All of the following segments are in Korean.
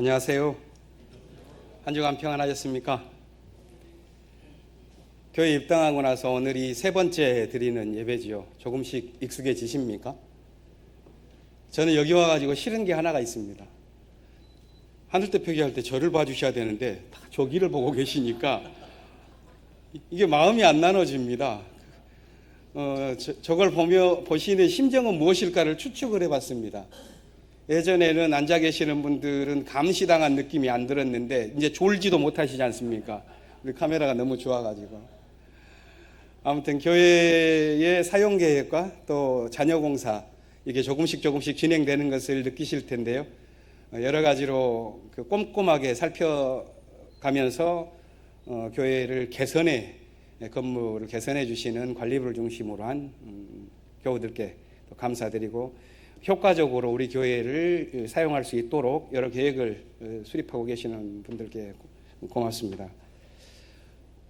안녕하세요. 한 주간 평안하셨습니까? 교회 입당하고 나서 오늘이 세 번째 드리는 예배지요. 조금씩 익숙해지십니까? 저는 여기 와가지고 싫은 게 하나가 있습니다. 하늘대 표기할 때 저를 봐주셔야 되는데 다 저기를 보고 계시니까 이게 마음이 안 나눠집니다. 저걸 보시는 심정은 무엇일까를 추측을 해봤습니다. 예전에는 앉아 계시는 분들은 감시당한 느낌이 안 들었는데 이제 졸지도 못하시지 않습니까? 우리 카메라가 너무 좋아가지고. 아무튼 교회의 사용 계획과 또 자녀 공사 이게 조금씩 진행되는 것을 느끼실 텐데요. 여러 가지로 꼼꼼하게 살펴가면서 교회를 건물을 개선해 주시는 관리부를 중심으로 한 교우들께 또 감사드리고, 효과적으로 우리 교회를 사용할 수 있도록 여러 계획을 수립하고 계시는 분들께 고맙습니다.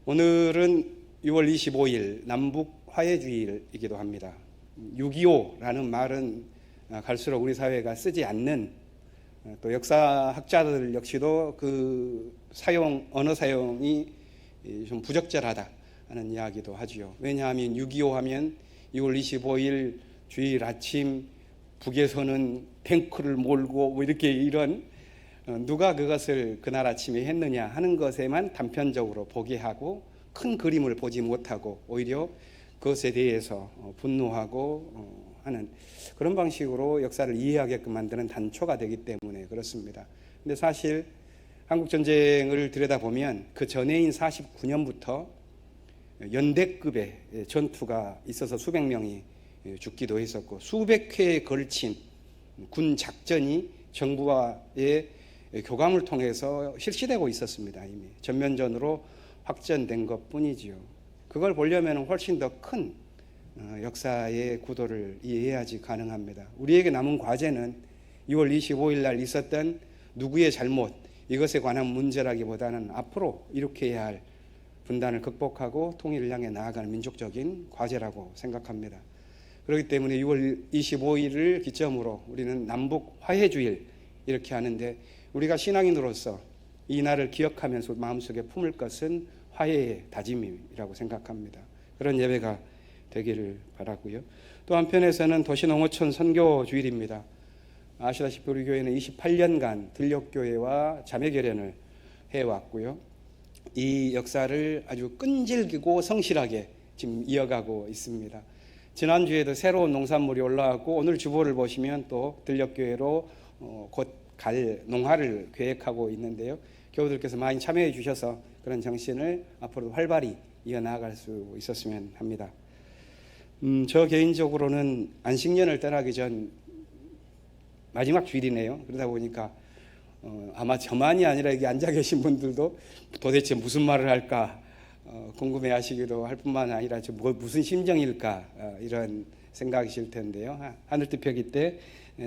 오늘은 6월 25일 남북 화해주의이기도 합니다. 6.25라는 말은 갈수록 우리 사회가 쓰지 않는, 또 역사학자들 역시도 그 언어 사용이 좀 부적절하다 하는 이야기도 하지요. 왜냐하면 6.25 하면 6월 25일 주일 아침 북에서는 탱크를 몰고 이런 누가 그것을 그날 아침에 했느냐 하는 것에만 단편적으로 보게 하고 큰 그림을 보지 못하고 오히려 그것에 대해서 분노하고 하는 그런 방식으로 역사를 이해하게끔 만드는 단초가 되기 때문에 그렇습니다. 근데 사실 한국전쟁을 들여다보면 그 전해인 49년부터 연대급의 전투가 있어서 수백 명이 죽기도 했었고, 수백 회에 걸친 군 작전이 정부와의 교감을 통해서 실시되고 있었습니다. 이미 전면전으로 확전된 것뿐이지요. 그걸 보려면 훨씬 더 큰 역사의 구도를 이해해야지 가능합니다. 우리에게 남은 과제는 6월 25일 날 있었던 누구의 잘못, 이것에 관한 문제라기보다는 앞으로 일으켜야 할 분단을 극복하고 통일을 향해 나아가는 민족적인 과제라고 생각합니다. 그렇기 때문에 6월 25일을 기점으로 우리는 남북 화해주일 이렇게 하는데, 우리가 신앙인으로서 이 날을 기억하면서 마음속에 품을 것은 화해의 다짐이라고 생각합니다. 그런 예배가 되기를 바라고요. 또 한편에서는 도시농어촌 선교주일입니다. 아시다시피 우리 교회는 28년간 들녘교회와 자매결연을 해왔고요. 이 역사를 아주 끈질기고 성실하게 지금 이어가고 있습니다. 지난주에도 새로운 농산물이 올라왔고, 오늘 주보를 보시면 또 들녘교회로 곧 갈 농화를 계획하고 있는데요. 교우들께서 많이 참여해 주셔서 그런 정신을 앞으로도 활발히 이어나갈 수 있었으면 합니다. 저 개인적으로는 안식년을 떠나기 전 마지막 주일이네요. 그러다 보니까 아마 저만이 아니라 여기 앉아 계신 분들도 도대체 무슨 말을 할까 궁금해하시기도 할 뿐만 아니라 무슨 심정일까 이런 생각이실 텐데요. 하늘뜻 펴기 때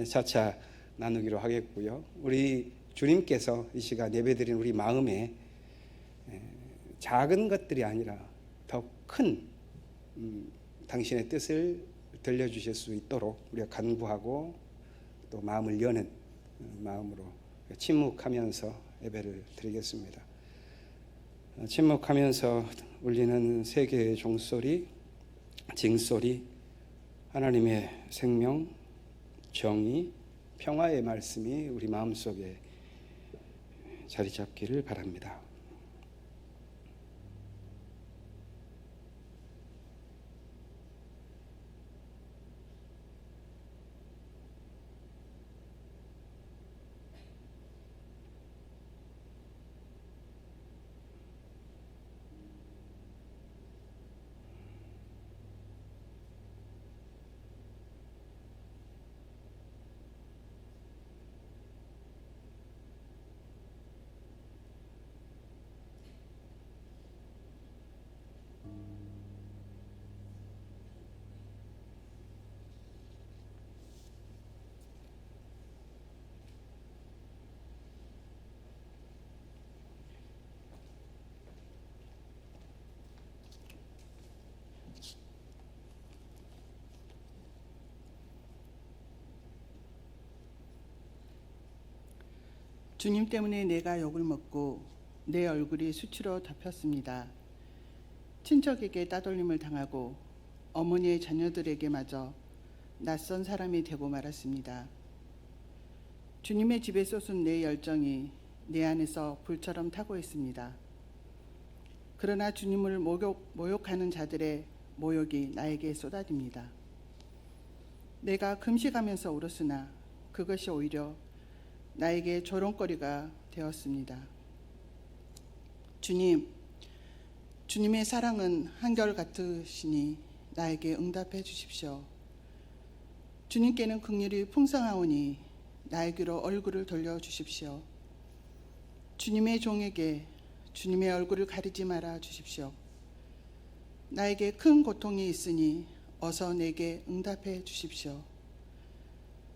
차차 나누기로 하겠고요. 우리 주님께서 이 시간 예배드린 우리 마음에 작은 것들이 아니라 더 큰 당신의 뜻을 들려주실 수 있도록 우리가 간구하고 또 마음을 여는 마음으로 침묵하면서 예배를 드리겠습니다. 침묵하면서 울리는 세 개의 종소리, 징소리, 하나님의 생명, 정의, 평화의 말씀이 우리 마음속에 자리 잡기를 바랍니다. 주님 때문에 내가 욕을 먹고 내 얼굴이 수치로 덮였습니다. 친척에게 따돌림을 당하고 어머니의 자녀들에게마저 낯선 사람이 되고 말았습니다. 주님의 집에 쏟은 내 열정이 내 안에서 불처럼 타고 있습니다. 그러나 주님을 모욕하는 자들의 모욕이 나에게 쏟아집니다. 내가 금식하면서 울었으나 그것이 오히려 나에게 조롱거리가 되었습니다. 주님의 사랑은 한결같으시니 나에게 응답해 주십시오. 주님께는 긍휼이 풍성하오니 나에게로 얼굴을 돌려주십시오. 주님의 종에게 주님의 얼굴을 가리지 말아 주십시오. 나에게 큰 고통이 있으니 어서 내게 응답해 주십시오.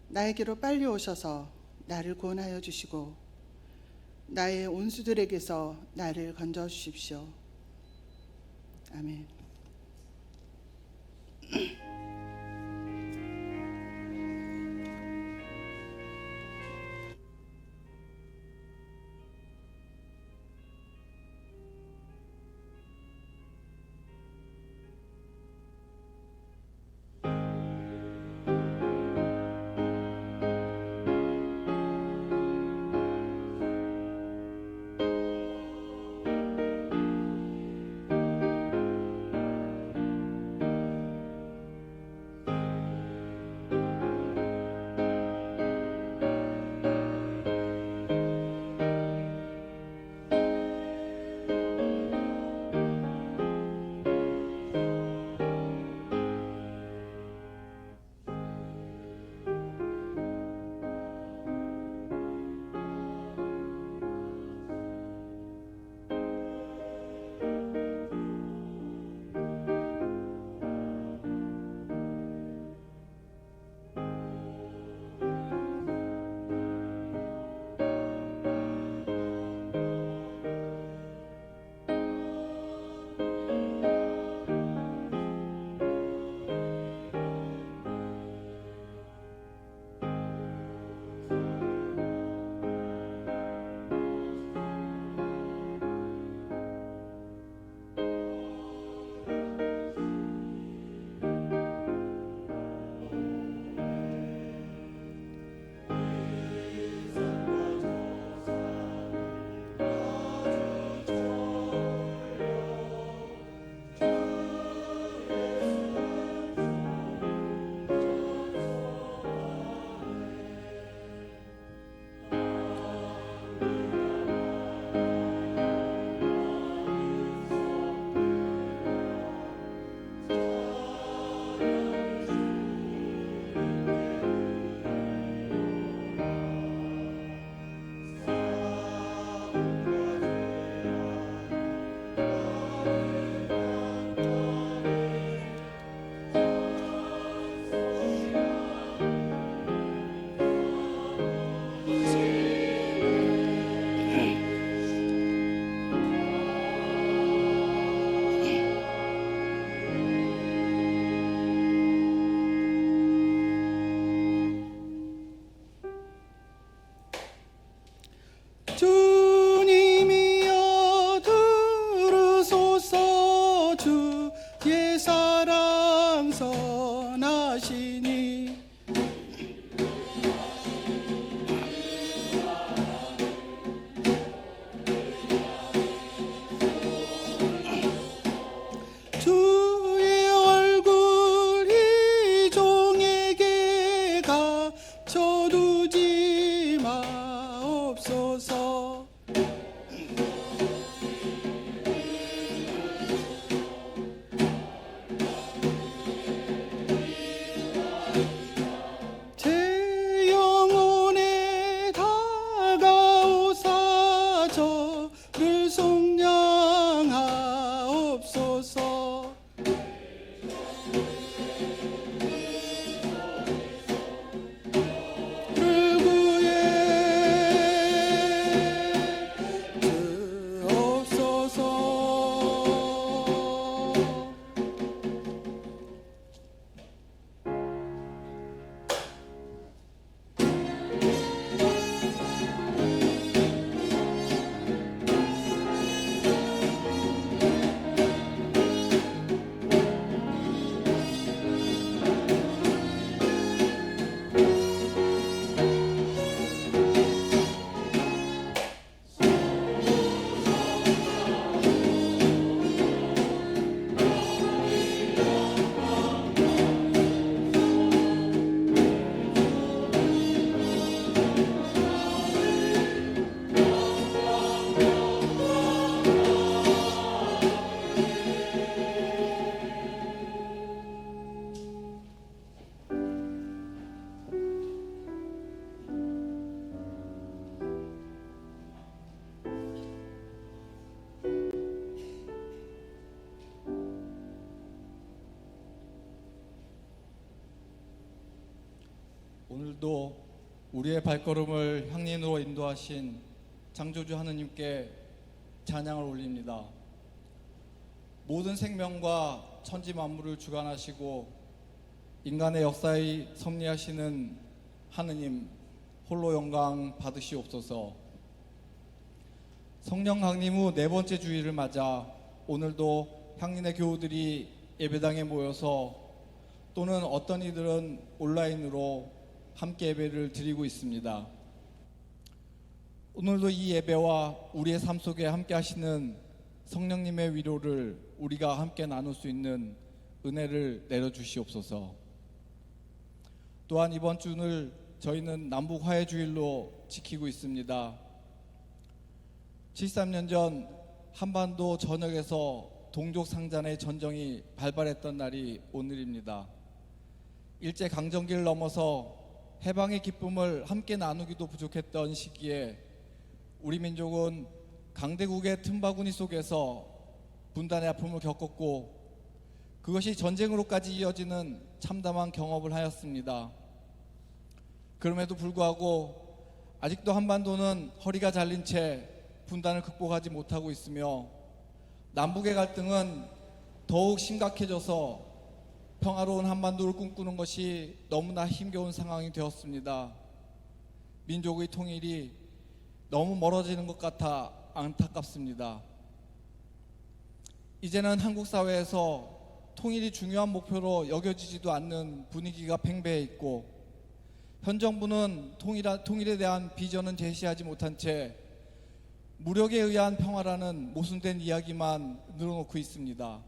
나에게로 빨리 오셔서 나를 구원하여 주시고 나의 원수들에게서 나를 건져 주십시오. 아멘. 오늘도 우리의 발걸음을 향린으로 인도하신 창조주 하느님께 찬양을 올립니다. 모든 생명과 천지 만물을 주관하시고 인간의 역사에 섭리하시는 하느님 홀로 영광 받으시옵소서. 성령 강림 후 네 번째 주일을 맞아 오늘도 향린의 교우들이 예배당에 모여서 또는 어떤 이들은 온라인으로 함께 예배를 드리고 있습니다. 오늘도 이 예배와 우리의 삶 속에 함께 하시는 성령님의 위로를 우리가 함께 나눌 수 있는 은혜를 내려주시옵소서. 또한 이번 주를 저희는 남북 화해 주일로 지키고 있습니다. 73년 전 한반도 전역에서 동족 상잔의 전쟁이 발발했던 날이 오늘입니다. 일제 강점기를 넘어서 해방의 기쁨을 함께 나누기도 부족했던 시기에 우리 민족은 강대국의 틈바구니 속에서 분단의 아픔을 겪었고 그것이 전쟁으로까지 이어지는 참담한 경험을 하였습니다. 그럼에도 불구하고 아직도 한반도는 허리가 잘린 채 분단을 극복하지 못하고 있으며 남북의 갈등은 더욱 심각해져서 평화로운 한반도를 꿈꾸는 것이 너무나 힘겨운 상황이 되었습니다. 민족의 통일이 너무 멀어지는 것 같아 안타깝습니다. 이제는 한국 사회에서 통일이 중요한 목표로 여겨지지도 않는 분위기가 팽배해 있고 현 정부는 통일에 대한 비전은 제시하지 못한 채 무력에 의한 평화라는 모순된 이야기만 늘어놓고 있습니다.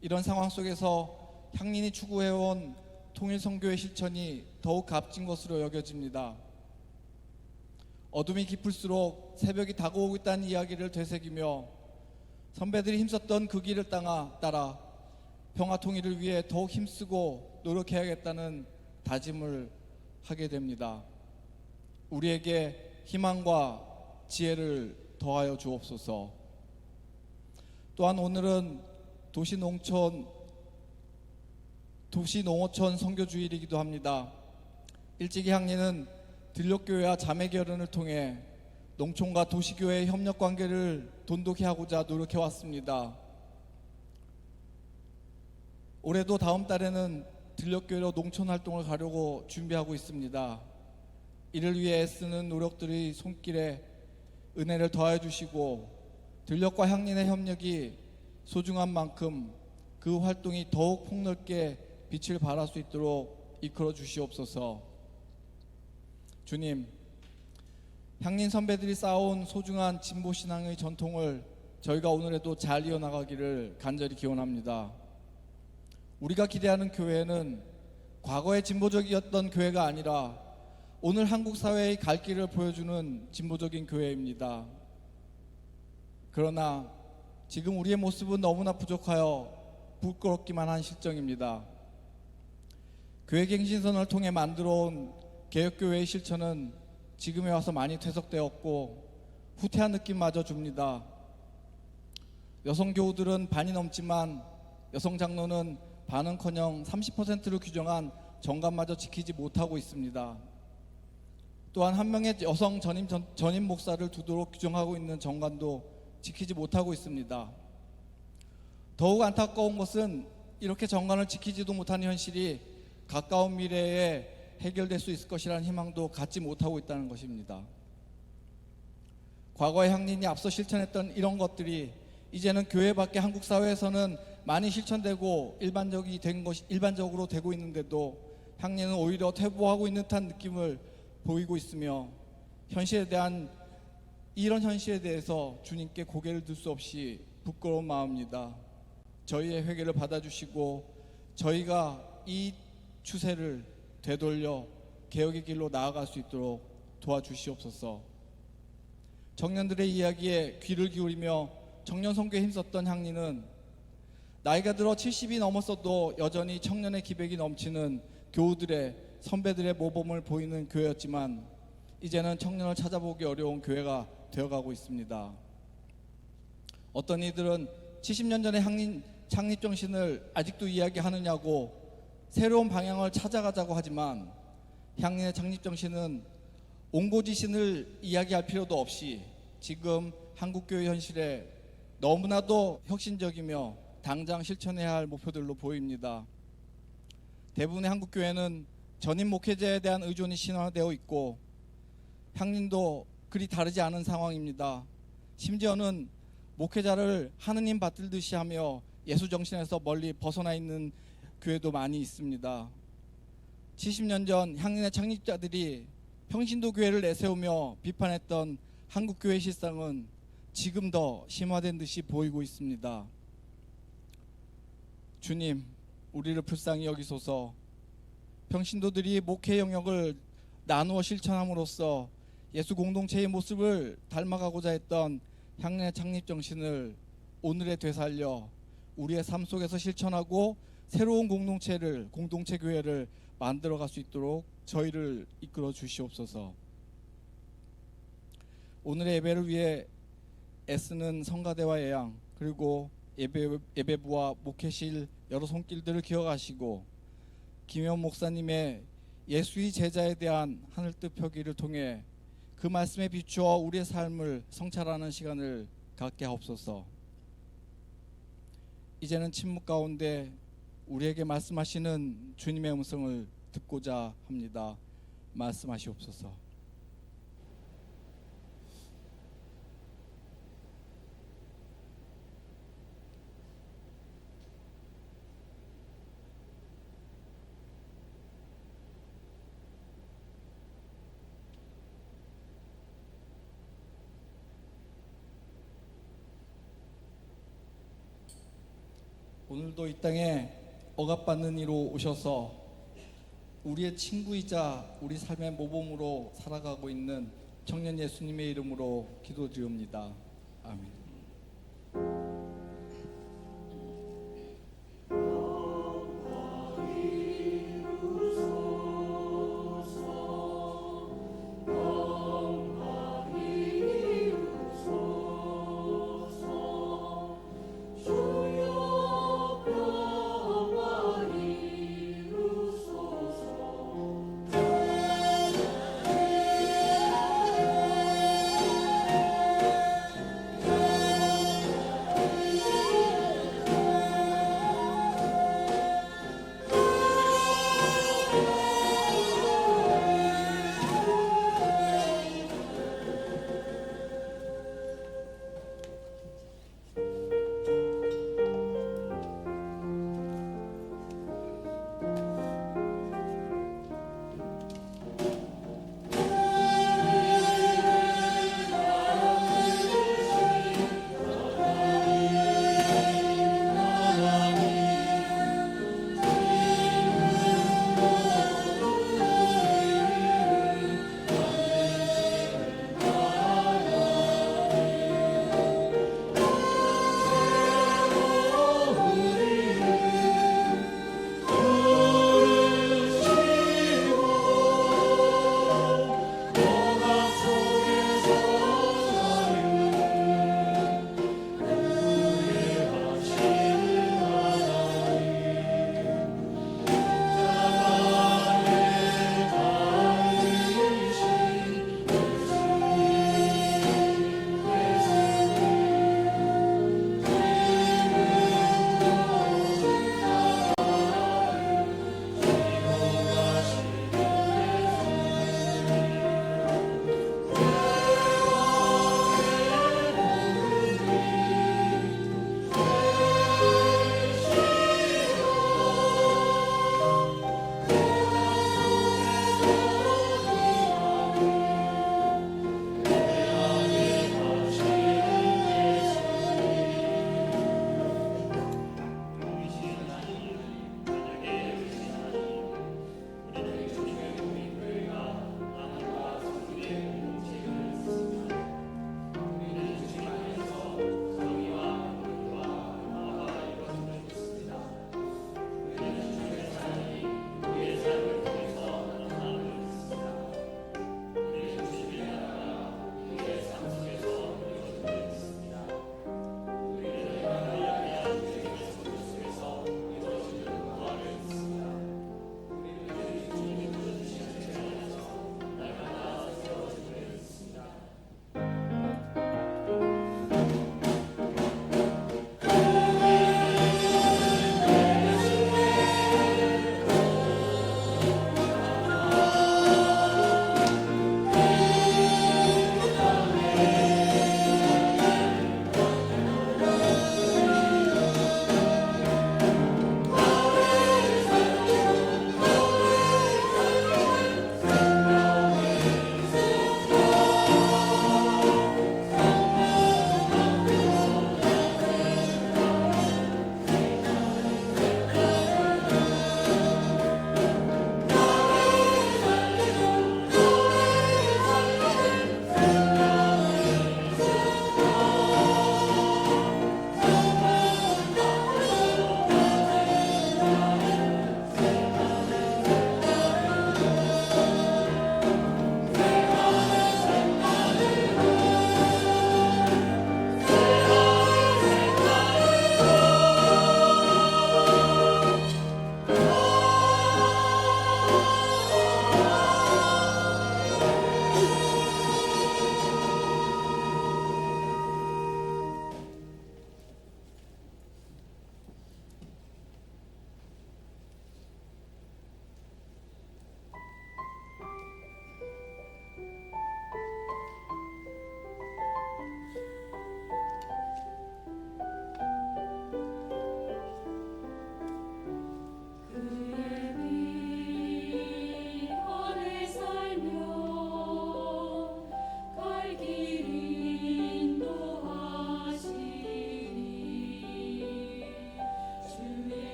이런 상황 속에서 향린이 추구해온 통일 선교의 실천이 더욱 값진 것으로 여겨집니다. 어둠이 깊을수록 새벽이 다가오고 있다는 이야기를 되새기며 선배들이 힘썼던 그 길을 따라 평화 통일을 위해 더욱 힘쓰고 노력해야겠다는 다짐을 하게 됩니다. 우리에게 희망과 지혜를 더하여 주옵소서. 또한 오늘은 도시농어촌 선교주일이기도 합니다. 일찍이 향린은 들녘교회와 자매결연을 통해 농촌과 도시교회의 협력관계를 돈독히 하고자 노력해왔습니다. 올해도 다음 달에는 들녘교회로 농촌활동을 가려고 준비하고 있습니다. 이를 위해 애쓰는 노력들의 손길에 은혜를 더해 주시고 들녘과 향린의 협력이 소중한 만큼 그 활동이 더욱 폭넓게 빛을 발할 수 있도록 이끌어 주시옵소서. 주님, 향린 선배들이 쌓아온 소중한 진보신앙의 전통을 저희가 오늘에도 잘 이어나가기를 간절히 기원합니다. 우리가 기대하는 교회는 과거에 진보적이었던 교회가 아니라 오늘 한국 사회의 갈 길을 보여주는 진보적인 교회입니다. 그러나 지금 우리의 모습은 너무나 부족하여 부끄럽기만 한 실정입니다. 교회갱신선을 통해 만들어온 개혁교회의 실천은 지금에 와서 많이 퇴색되었고 후퇴한 느낌마저 줍니다. 여성 교우들은 반이 넘지만 여성 장로는 반은커녕 30%를 규정한 정관마저 지키지 못하고 있습니다. 또한 한 명의 여성 전임 목사를 두도록 규정하고 있는 정관도 지키지 못하고 있습니다. 더욱 안타까운 것은 이렇게 정관을 지키지도 못하는 현실이 가까운 미래에 해결될 수 있을 것이라는 희망도 갖지 못하고 있다는 것입니다. 과거의 향린이 앞서 실천했던 이런 것들이 이제는 교회 밖의 한국 사회에서는 많이 실천되고 일반적으로 되고 있는데도 향린은 오히려 퇴보하고 있는 듯한 느낌을 보이고 있으며 이런 현실에 대해서 주님께 고개를 들 수 없이 부끄러운 마음입니다. 저희의 회개를 받아주시고 저희가 이 추세를 되돌려 개혁의 길로 나아갈 수 있도록 도와주시옵소서. 청년들의 이야기에 귀를 기울이며 청년 선교에 힘썼던 향린은 나이가 들어 70이 넘었어도 여전히 청년의 기백이 넘치는 교우들의 선배들의 모범을 보이는 교회였지만 이제는 청년을 찾아보기 어려운 교회가 되어가고 있습니다. 어떤 이들은 70년 전의 향린 창립 정신을 아직도 이야기하느냐고 새로운 방향을 찾아가자고 하지만 향린의 창립 정신은 옹고지신을 이야기할 필요도 없이 지금 한국교회 현실에 너무나도 혁신적이며 당장 실천해야 할 목표들로 보입니다. 대부분의 한국교회는 전임 목회자에 대한 의존이 신화되어 있고 향린도 그리 다르지 않은 상황입니다. 심지어는 목회자를 하느님 받들듯이 하며 예수 정신에서 멀리 벗어나 있는 교회도 많이 있습니다. 70년 전 향린의 창립자들이 평신도 교회를 내세우며 비판했던 한국교회 실상은 지금 더 심화된 듯이 보이고 있습니다. 주님, 우리를 불쌍히 여기소서. 평신도들이 목회 영역을 나누어 실천함으로써 예수 공동체의 모습을 닮아가고자 했던 향린의 창립 정신을 오늘에 되살려 우리의 삶 속에서 실천하고 새로운 공동체 교회를 만들어갈 수 있도록 저희를 이끌어 주시옵소서. 오늘의 예배를 위해 애쓰는 성가대와 예양 그리고 예배부와 목회실 여러 손길들을 기억하시고 김현 목사님의 예수의 제자에 대한 하늘뜻 표기를 통해 그 말씀에 비추어 우리의 삶을 성찰하는 시간을 갖게 하옵소서. 이제는 침묵 가운데 우리에게 말씀하시는 주님의 음성을 듣고자 합니다. 말씀하시옵소서. 오늘도 이 땅에 억압받는 이로 오셔서 우리의 친구이자 우리 삶의 모범으로 살아가고 있는 청년 예수님의 이름으로 기도드립니다. 아멘.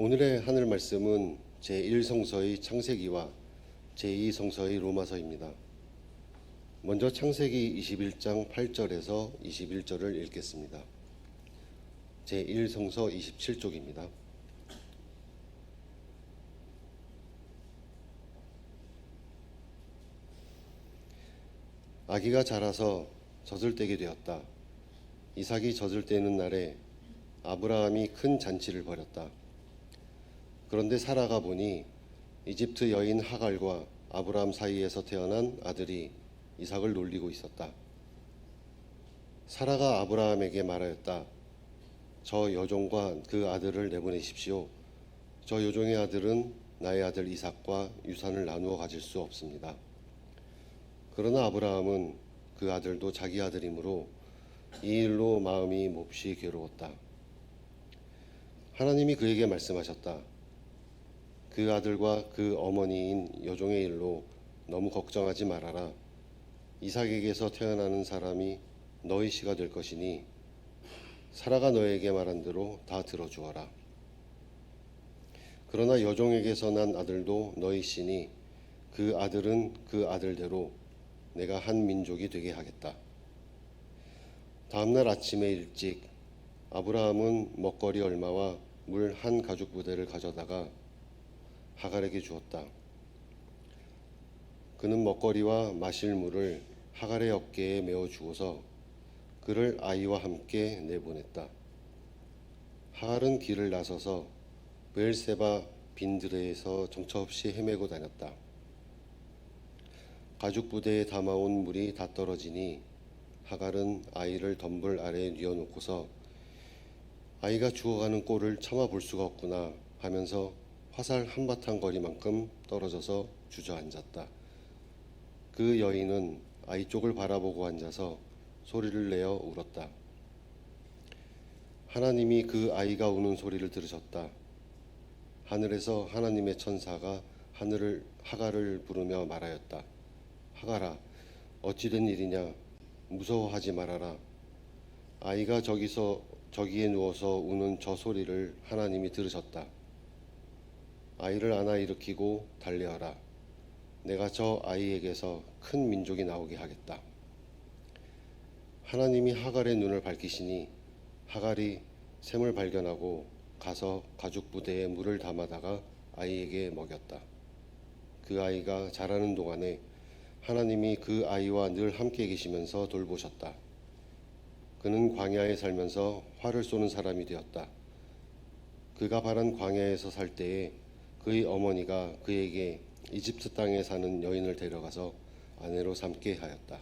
오늘의 하늘 말씀은 제1성서의 창세기와 제2성서의 로마서입니다. 먼저 창세기 21장 8절에서 21절을 읽겠습니다. 제1성서 27쪽입니다. 아기가 자라서 젖을 떼게 되었다. 이삭이 젖을 떼는 날에 아브라함이 큰 잔치를 벌였다. 그런데 사라가 보니 이집트 여인 하갈과 아브라함 사이에서 태어난 아들이 이삭을 놀리고 있었다. 사라가 아브라함에게 말하였다. 저 여종과 그 아들을 내보내십시오. 저 여종의 아들은 나의 아들 이삭과 유산을 나누어 가질 수 없습니다. 그러나 아브라함은 그 아들도 자기 아들이므로 이 일로 마음이 몹시 괴로웠다. 하나님이 그에게 말씀하셨다. 그 아들과 그 어머니인 여종의 일로 너무 걱정하지 말아라. 이삭에게서 태어나는 사람이 너희 씨가 될 것이니 사라가 너에게 말한 대로 다 들어주어라. 그러나 여종에게서 난 아들도 너희 씨니 그 아들은 그 아들대로 내가 한 민족이 되게 하겠다. 다음날 아침에 일찍 아브라함은 먹거리 얼마와 물 한 가죽 부대를 가져다가 하갈에게 주었다. 그는 먹거리와 마실 물을 하갈의 어깨에 메어 주고서 그를 아이와 함께 내보냈다. 하갈은 길을 나서서 브엘세바 빈들에서 정처 없이 헤매고 다녔다. 가죽 부대에 담아온 물이 다 떨어지니 하갈은 아이를 덤불 아래에 뉘어놓고서 아이가 죽어가는 꼴을 참아 볼 수가 없구나 하면서 화살 한바탕 거리만큼 떨어져서 주저앉았다. 그 여인은 아이 쪽을 바라보고 앉아서 소리를 내어 울었다. 하나님이 그 아이가 우는 소리를 들으셨다. 하늘에서 하나님의 천사가 하갈을 부르며 말하였다. 하갈아, 어찌된 일이냐? 무서워하지 말아라. 아이가 저기에 누워서 우는 저 소리를 하나님이 들으셨다. 아이를 안아 일으키고 달래어라. 내가 저 아이에게서 큰 민족이 나오게 하겠다. 하나님이 하갈의 눈을 밝히시니 하갈이 샘을 발견하고 가서 가죽 부대에 물을 담아다가 아이에게 먹였다. 그 아이가 자라는 동안에 하나님이 그 아이와 늘 함께 계시면서 돌보셨다. 그는 광야에 살면서 활을 쏘는 사람이 되었다. 그가 바란 광야에서 살 때에 그의 어머니가 그에게 이집트 땅에 사는 여인을 데려가서 아내로 삼게 하였다.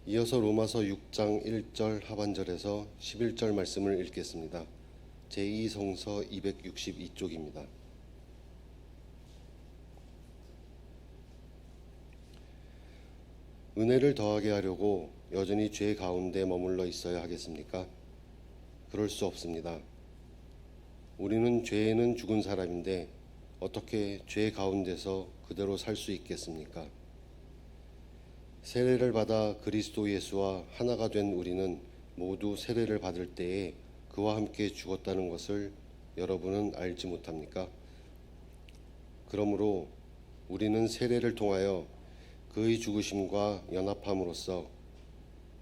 이어서 로마서 6장 1절 하반절에서 11절 말씀을 읽겠습니다. 제2성서 262쪽입니다. 은혜를 더하게 하려고 여전히 죄 가운데 머물러 있어야 하겠습니까? 그럴 수 없습니다. 우리는 죄에는 죽은 사람인데 어떻게 죄 가운데서 그대로 살 수 있겠습니까? 세례를 받아 그리스도 예수와 하나가 된 우리는 모두 세례를 받을 때에 그와 함께 죽었다는 것을 여러분은 알지 못합니까? 그러므로 우리는 세례를 통하여 그의 죽으심과 연합함으로써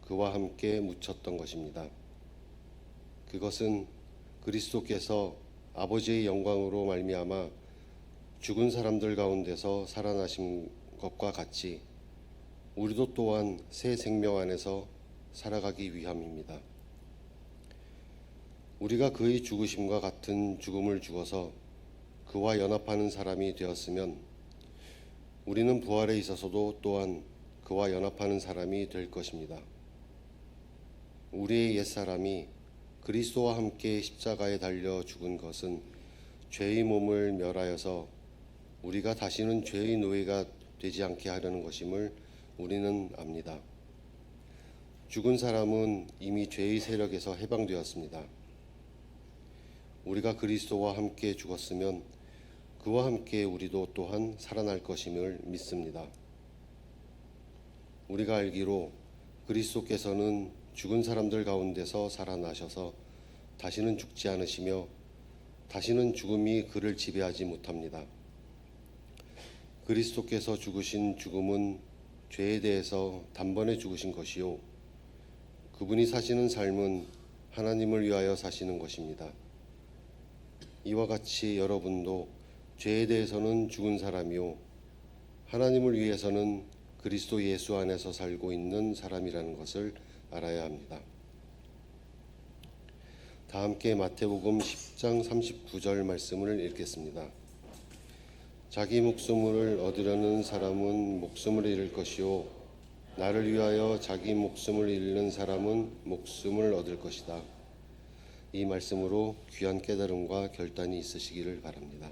그와 함께 묻혔던 것입니다. 그것은 그리스도께서 아버지의 영광으로 말미암아 죽은 사람들 가운데서 살아나신 것과 같이 우리도 또한 새 생명 안에서 살아가기 위함입니다. 우리가 그의 죽으심과 같은 죽음을 죽어서 그와 연합하는 사람이 되었으면 우리는 부활에 있어서도 또한 그와 연합하는 사람이 될 것입니다. 우리의 옛사람이 그리스도와 함께 십자가에 달려 죽은 것은 죄의 몸을 멸하여서 우리가 다시는 죄의 노예가 되지 않게 하려는 것임을 우리는 압니다. 죽은 사람은 이미 죄의 세력에서 해방되었습니다. 우리가 그리스도와 함께 죽었으면 그와 함께 우리도 또한 살아날 것임을 믿습니다. 우리가 알기로 그리스도께서는 죽은 사람들 가운데서 살아나셔서 다시는 죽지 않으시며 다시는 죽음이 그를 지배하지 못합니다. 그리스도께서 죽으신 죽음은 죄에 대해서 단번에 죽으신 것이요 그분이 사시는 삶은 하나님을 위하여 사시는 것입니다. 이와 같이 여러분도 죄에 대해서는 죽은 사람이요 하나님을 위해서는 그리스도 예수 안에서 살고 있는 사람이라는 것을 알아야 합니다. 다 함께 마태복음 10장 39절 말씀을 읽겠습니다. 자기 목숨을 얻으려는 사람은 목숨을 잃을 것이요 나를 위하여 자기 목숨을 잃는 사람은 목숨을 얻을 것이다. 이 말씀으로 귀한 깨달음과 결단이 있으시기를 바랍니다.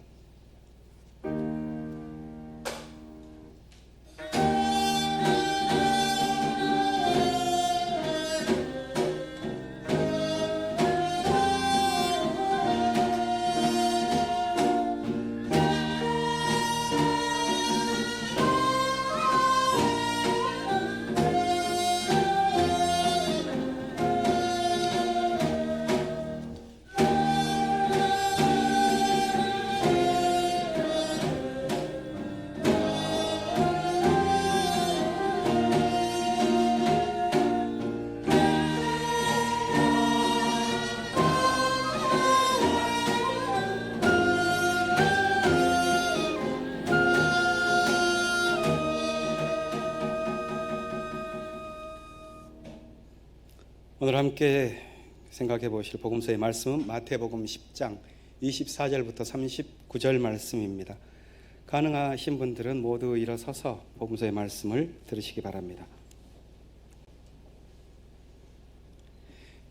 오늘 함께 생각해 보실 복음서의 말씀은 마태복음 10장 24절부터 39절 말씀입니다. 가능하신 분들은 모두 일어서서 복음서의 말씀을 들으시기 바랍니다.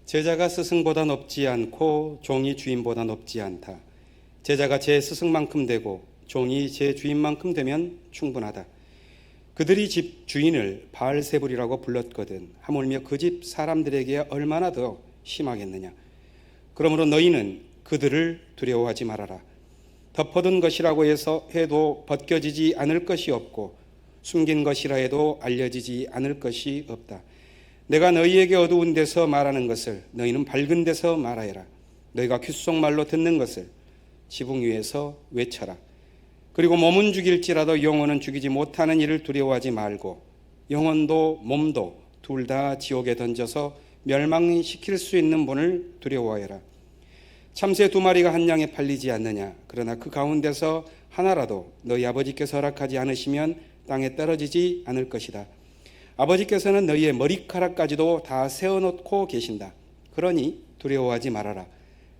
제자가 스승보다 높지 않고 종이 주인보다 높지 않다. 제자가 제 스승만큼 되고 종이 제 주인만큼 되면 충분하다. 그들이 집 주인을 바알세불이라고 불렀거든 하물며 그 집 사람들에게 얼마나 더 심하겠느냐. 그러므로 너희는 그들을 두려워하지 말아라. 덮어둔 것이라고 해도 벗겨지지 않을 것이 없고 숨긴 것이라 해도 알려지지 않을 것이 없다. 내가 너희에게 어두운 데서 말하는 것을 너희는 밝은 데서 말하여라. 너희가 귓속말로 듣는 것을 지붕 위에서 외쳐라. 그리고 몸은 죽일지라도 영혼은 죽이지 못하는 일을 두려워하지 말고 영혼도 몸도 둘 다 지옥에 던져서 멸망시킬 수 있는 분을 두려워하여라. 참새 2마리가 한 양에 팔리지 않느냐. 그러나 그 가운데서 하나라도 너희 아버지께서 허락하지 않으시면 땅에 떨어지지 않을 것이다. 아버지께서는 너희의 머리카락까지도 다 세어놓고 계신다. 그러니 두려워하지 말아라.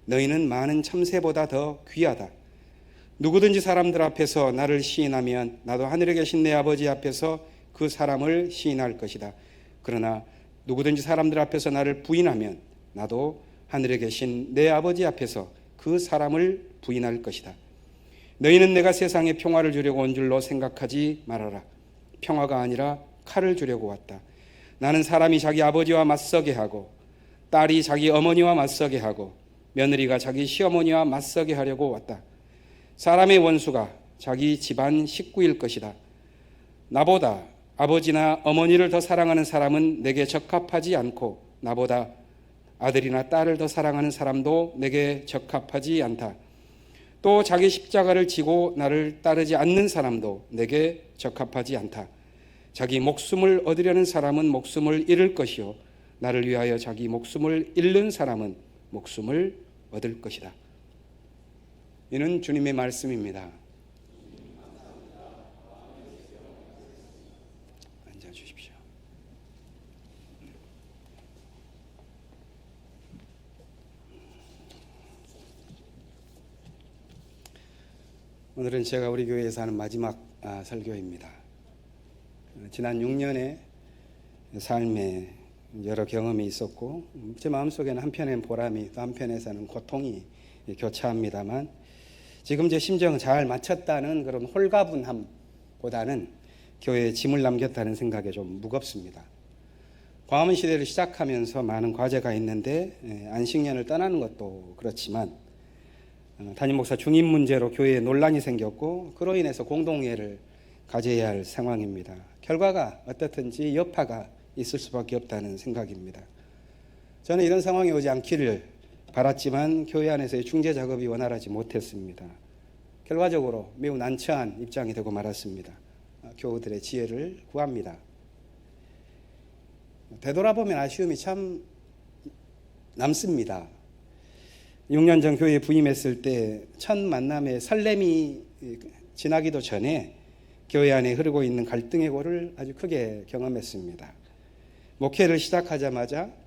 너희는 많은 참새보다 더 귀하다. 누구든지 사람들 앞에서 나를 시인하면 나도 하늘에 계신 내 아버지 앞에서 그 사람을 시인할 것이다. 그러나 누구든지 사람들 앞에서 나를 부인하면 나도 하늘에 계신 내 아버지 앞에서 그 사람을 부인할 것이다. 너희는 내가 세상에 평화를 주려고 온 줄로 생각하지 말아라. 평화가 아니라 칼을 주려고 왔다. 나는 사람이 자기 아버지와 맞서게 하고 딸이 자기 어머니와 맞서게 하고 며느리가 자기 시어머니와 맞서게 하려고 왔다. 사람의 원수가 자기 집안 식구일 것이다. 나보다 아버지나 어머니를 더 사랑하는 사람은 내게 적합하지 않고 나보다 아들이나 딸을 더 사랑하는 사람도 내게 적합하지 않다. 또 자기 십자가를 지고 나를 따르지 않는 사람도 내게 적합하지 않다. 자기 목숨을 얻으려는 사람은 목숨을 잃을 것이요 나를 위하여 자기 목숨을 잃는 사람은 목숨을 얻을 것이다. 이는 주님의 말씀입니다. 앉아 주십시오. 오늘은 제가 우리 교회에서 하는 마지막 설교입니다. 지난 6년의 삶에 여러 경험이 있었고 제 마음속에는 한편엔 보람이 또 한편에서는 고통이 교차합니다만 지금 제 심정을 잘 마쳤다는 그런 홀가분함보다는 교회에 짐을 남겼다는 생각에 좀 무겁습니다. 광화문 시대를 시작하면서 많은 과제가 있는데 안식년을 떠나는 것도 그렇지만 담임 목사 중임 문제로 교회에 논란이 생겼고 그로 인해서 공동회를 가져야 할 상황입니다. 결과가 어떻든지 여파가 있을 수밖에 없다는 생각입니다. 저는 이런 상황이 오지 않기를 바랐지만 교회 안에서의 중재 작업이 원활하지 못했습니다. 결과적으로 매우 난처한 입장이 되고 말았습니다. 교우들의 지혜를 구합니다. 되돌아보면 아쉬움이 참 남습니다. 6년 전 교회에 부임했을 때 첫 만남의 설렘이 지나기도 전에 교회 안에 흐르고 있는 갈등의 고를 아주 크게 경험했습니다. 목회를 시작하자마자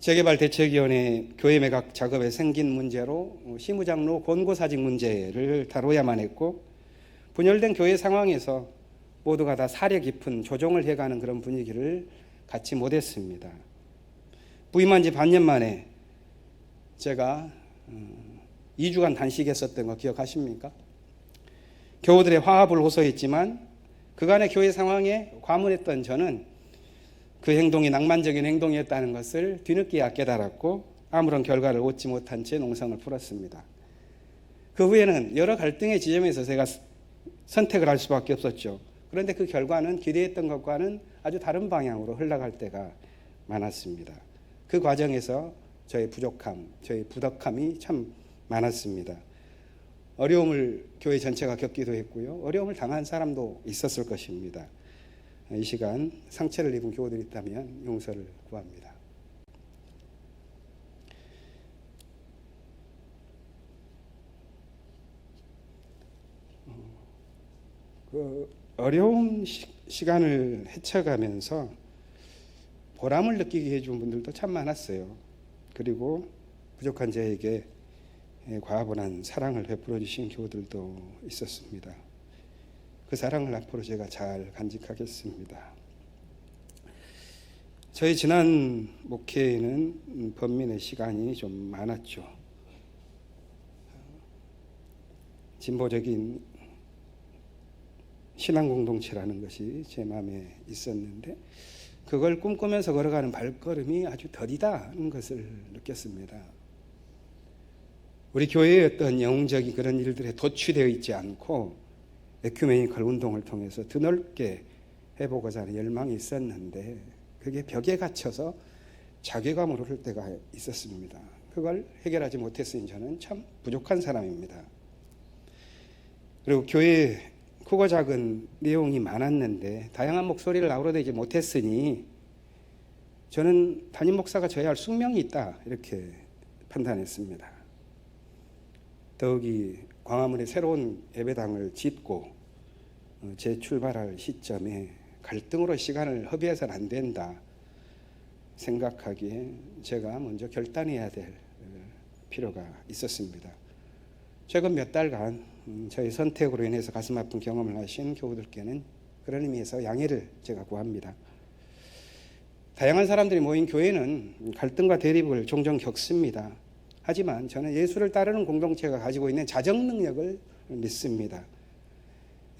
재개발대책위원회 교회 매각 작업에 생긴 문제로 시무장로 권고사직 문제를 다뤄야만 했고, 분열된 교회 상황에서 모두가 다 사려 깊은 조정을 해가는 그런 분위기를 갖지 못했습니다. 부임한 지 반년 만에 제가 2주간 단식했었던 거 기억하십니까? 교우들의 화합을 호소했지만 그간의 교회 상황에 과문했던 저는 그 행동이 낭만적인 행동이었다는 것을 뒤늦게야 깨달았고 아무런 결과를 얻지 못한 채 농성을 풀었습니다. 그 후에는 여러 갈등의 지점에서 제가 선택을 할 수밖에 없었죠. 그런데 그 결과는 기대했던 것과는 아주 다른 방향으로 흘러갈 때가 많았습니다. 그 과정에서 저의 부족함, 저의 부덕함이 참 많았습니다. 어려움을 교회 전체가 겪기도 했고요. 어려움을 당한 사람도 있었을 것입니다. 이 시간 상처를 입은 교우들이 있다면 용서를 구합니다. 그 어려운 시간을 헤쳐가면서 보람을 느끼게 해준 분들도 참 많았어요. 그리고 부족한 저에게 과분한 사랑을 베풀어 주신 교우들도 있었습니다. 그 사랑을 앞으로 제가 잘 간직하겠습니다. 저희 지난 목회에는 번민의 시간이 좀 많았죠. 진보적인 신앙 공동체라는 것이 제 마음에 있었는데 그걸 꿈꾸면서 걸어가는 발걸음이 아주 더디다는 것을 느꼈습니다. 우리 교회의 어떤 영웅적인 그런 일들에 도취되어 있지 않고 에큐메니컬 운동을 통해서 드넓게 해보고자 하는 열망이 있었는데 그게 벽에 갇혀서 자괴감을 오를 때가 있었습니다. 그걸 해결하지 못했으니 저는 참 부족한 사람입니다. 그리고 교회에 크고 작은 내용이 많았는데 다양한 목소리를 아우러내지 못했으니 저는 담임 목사가 져야 할 숙명이 있다 이렇게 판단했습니다. 더욱이 광화문에 새로운 예배당을 짓고 재출발할 시점에 갈등으로 시간을 허비해서는 안 된다 생각하기에 제가 먼저 결단해야 될 필요가 있었습니다. 최근 몇 달간 저희 선택으로 인해서 가슴 아픈 경험을 하신 교우들께는 그런 의미에서 양해를 제가 구합니다. 다양한 사람들이 모인 교회는 갈등과 대립을 종종 겪습니다. 하지만 저는 예수를 따르는 공동체가 가지고 있는 자정 능력을 믿습니다.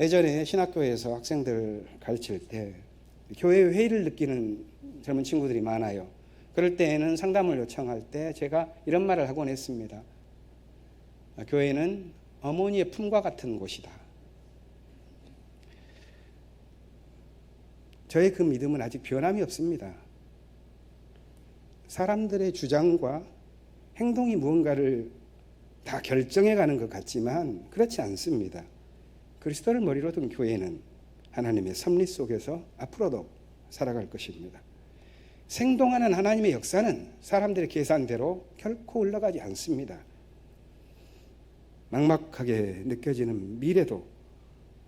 예전에 신학교에서 학생들 가르칠 때 교회 회의를 느끼는 젊은 친구들이 많아요. 그럴 때에는 상담을 요청할 때 제가 이런 말을 하곤 했습니다. 교회는 어머니의 품과 같은 곳이다. 저의 그 믿음은 아직 변함이 없습니다. 사람들의 주장과 행동이 무언가를 다 결정해가는 것 같지만 그렇지 않습니다. 그리스도를 머리로 둔 교회는 하나님의 섭리 속에서 앞으로도 살아갈 것입니다. 생동하는 하나님의 역사는 사람들의 계산대로 결코 흘러가지 않습니다. 막막하게 느껴지는 미래도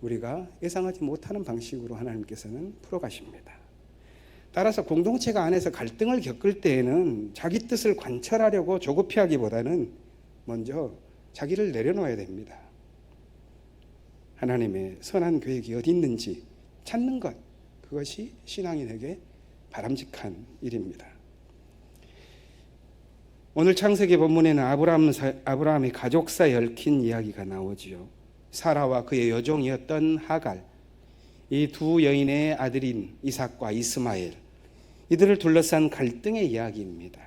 우리가 예상하지 못하는 방식으로 하나님께서는 풀어가십니다. 따라서 공동체가 안에서 갈등을 겪을 때에는 자기 뜻을 관철하려고 조급해하기보다는 먼저 자기를 내려놓아야 됩니다. 하나님의 선한 계획이 어디 있는지 찾는 것, 그것이 신앙인에게 바람직한 일입니다. 오늘 창세기 본문에는 아브라함의 가족사에 얽힌 이야기가 나오지요. 사라와 그의 여종이었던 하갈, 이 두 여인의 아들인 이삭과 이스마엘, 이들을 둘러싼 갈등의 이야기입니다.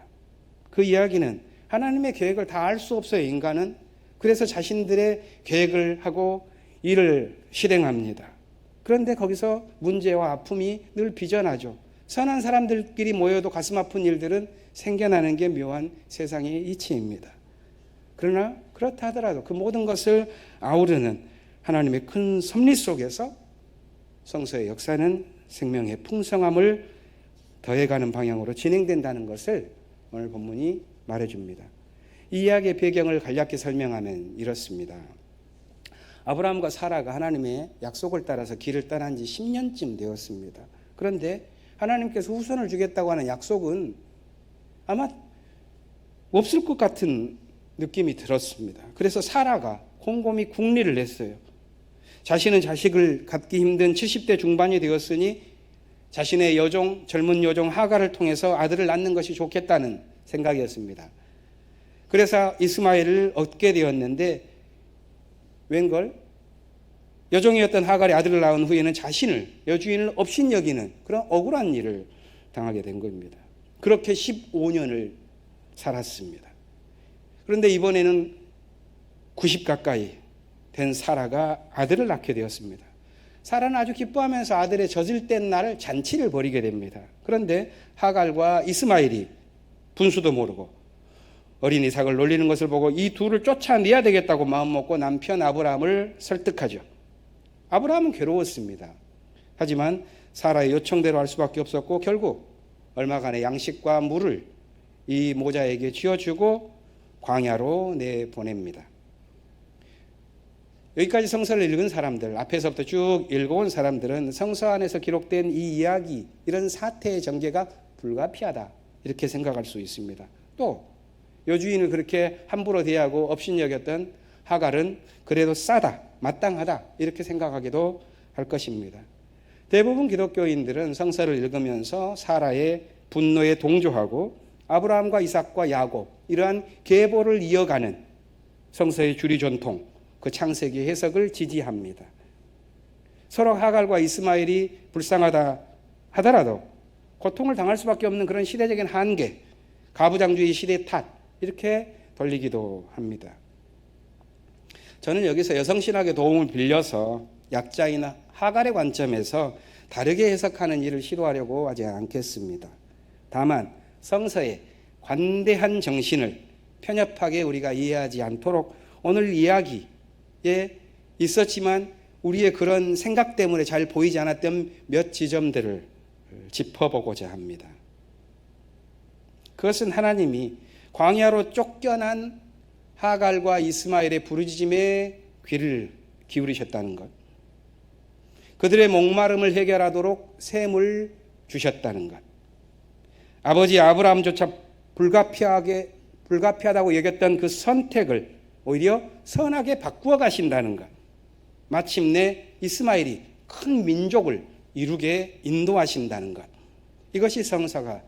그 이야기는 하나님의 계획을 다 알 수 없어요. 인간은. 그래서 자신들의 계획을 하고 일을 실행합니다. 그런데 거기서 문제와 아픔이 늘 빚어나죠. 선한 사람들끼리 모여도 가슴 아픈 일들은 생겨나는 게 묘한 세상의 이치입니다. 그러나 그렇다 하더라도 그 모든 것을 아우르는 하나님의 큰 섭리 속에서 성서의 역사는 생명의 풍성함을 더해가는 방향으로 진행된다는 것을 오늘 본문이 말해줍니다. 이 이야기의 배경을 간략히 설명하면 이렇습니다. 아브라함과 사라가 하나님의 약속을 따라서 길을 떠난 지 10년쯤 되었습니다. 그런데 하나님께서 후손을 주겠다고 하는 약속은 아마 없을 것 같은 느낌이 들었습니다. 그래서 사라가 곰곰이 궁리를 했어요. 자신은 자식을 갖기 힘든 70대 중반이 되었으니 자신의 여종, 젊은 여종 하갈을 통해서 아들을 낳는 것이 좋겠다는 생각이었습니다. 그래서 이스마엘을 얻게 되었는데 웬걸 여종이었던 하갈이 아들을 낳은 후에는 자신을 여주인을 업신여기는 그런 억울한 일을 당하게 된 겁니다. 그렇게 15년을 살았습니다. 그런데 이번에는 90 가까이 된 사라가 아들을 낳게 되었습니다. 사라는 아주 기뻐하면서 아들의 젖을 뗀 잔치를 벌이게 됩니다. 그런데 하갈과 이스마엘이 분수도 모르고 어린 이삭을 놀리는 것을 보고 이 둘을 쫓아내야 되겠다고 마음먹고 남편 아브라함을 설득하죠. 아브라함은 괴로웠습니다. 하지만 사라의 요청대로 할 수밖에 없었고 결국 얼마간의 양식과 물을 이 모자에게 쥐어주고 광야로 내보냅니다. 여기까지 성서를 읽은 사람들, 앞에서부터 쭉 읽어온 사람들은 성서 안에서 기록된 이 이야기, 이런 사태의 전개가 불가피하다 이렇게 생각할 수 있습니다. 또 여주인을 그렇게 함부로 대하고 업신여겼던 하갈은 그래도 싸다, 마땅하다 이렇게 생각하기도 할 것입니다. 대부분 기독교인들은 성서를 읽으면서 사라의 분노에 동조하고 아브라함과 이삭과 야곱 이러한 계보를 이어가는 성서의 주리 전통, 그 창세기 해석을 지지합니다. 서로 하갈과 이스마엘이 불쌍하다 하더라도 고통을 당할 수밖에 없는 그런 시대적인 한계, 가부장주의 시대 탓 이렇게 돌리기도 합니다. 저는 여기서 여성신학의 도움을 빌려서 약자인 하갈의 관점에서 다르게 해석하는 일을 시도하려고 하지 않겠습니다. 다만 성서의 관대한 정신을 편협하게 우리가 이해하지 않도록 오늘 이야기에 있었지만 우리의 그런 생각 때문에 잘 보이지 않았던 몇 지점들을 짚어보고자 합니다. 그것은 하나님이 광야로 쫓겨난 하갈과 이스마엘의 부르짖음에 귀를 기울이셨다는 것, 그들의 목마름을 해결하도록 샘을 주셨다는 것, 아버지 아브라함조차 불가피하다고 여겼던 그 선택을 오히려 선하게 바꾸어 가신다는 것, 마침내 이스마엘이 큰 민족을 이루게 인도하신다는 것, 이것이 성서가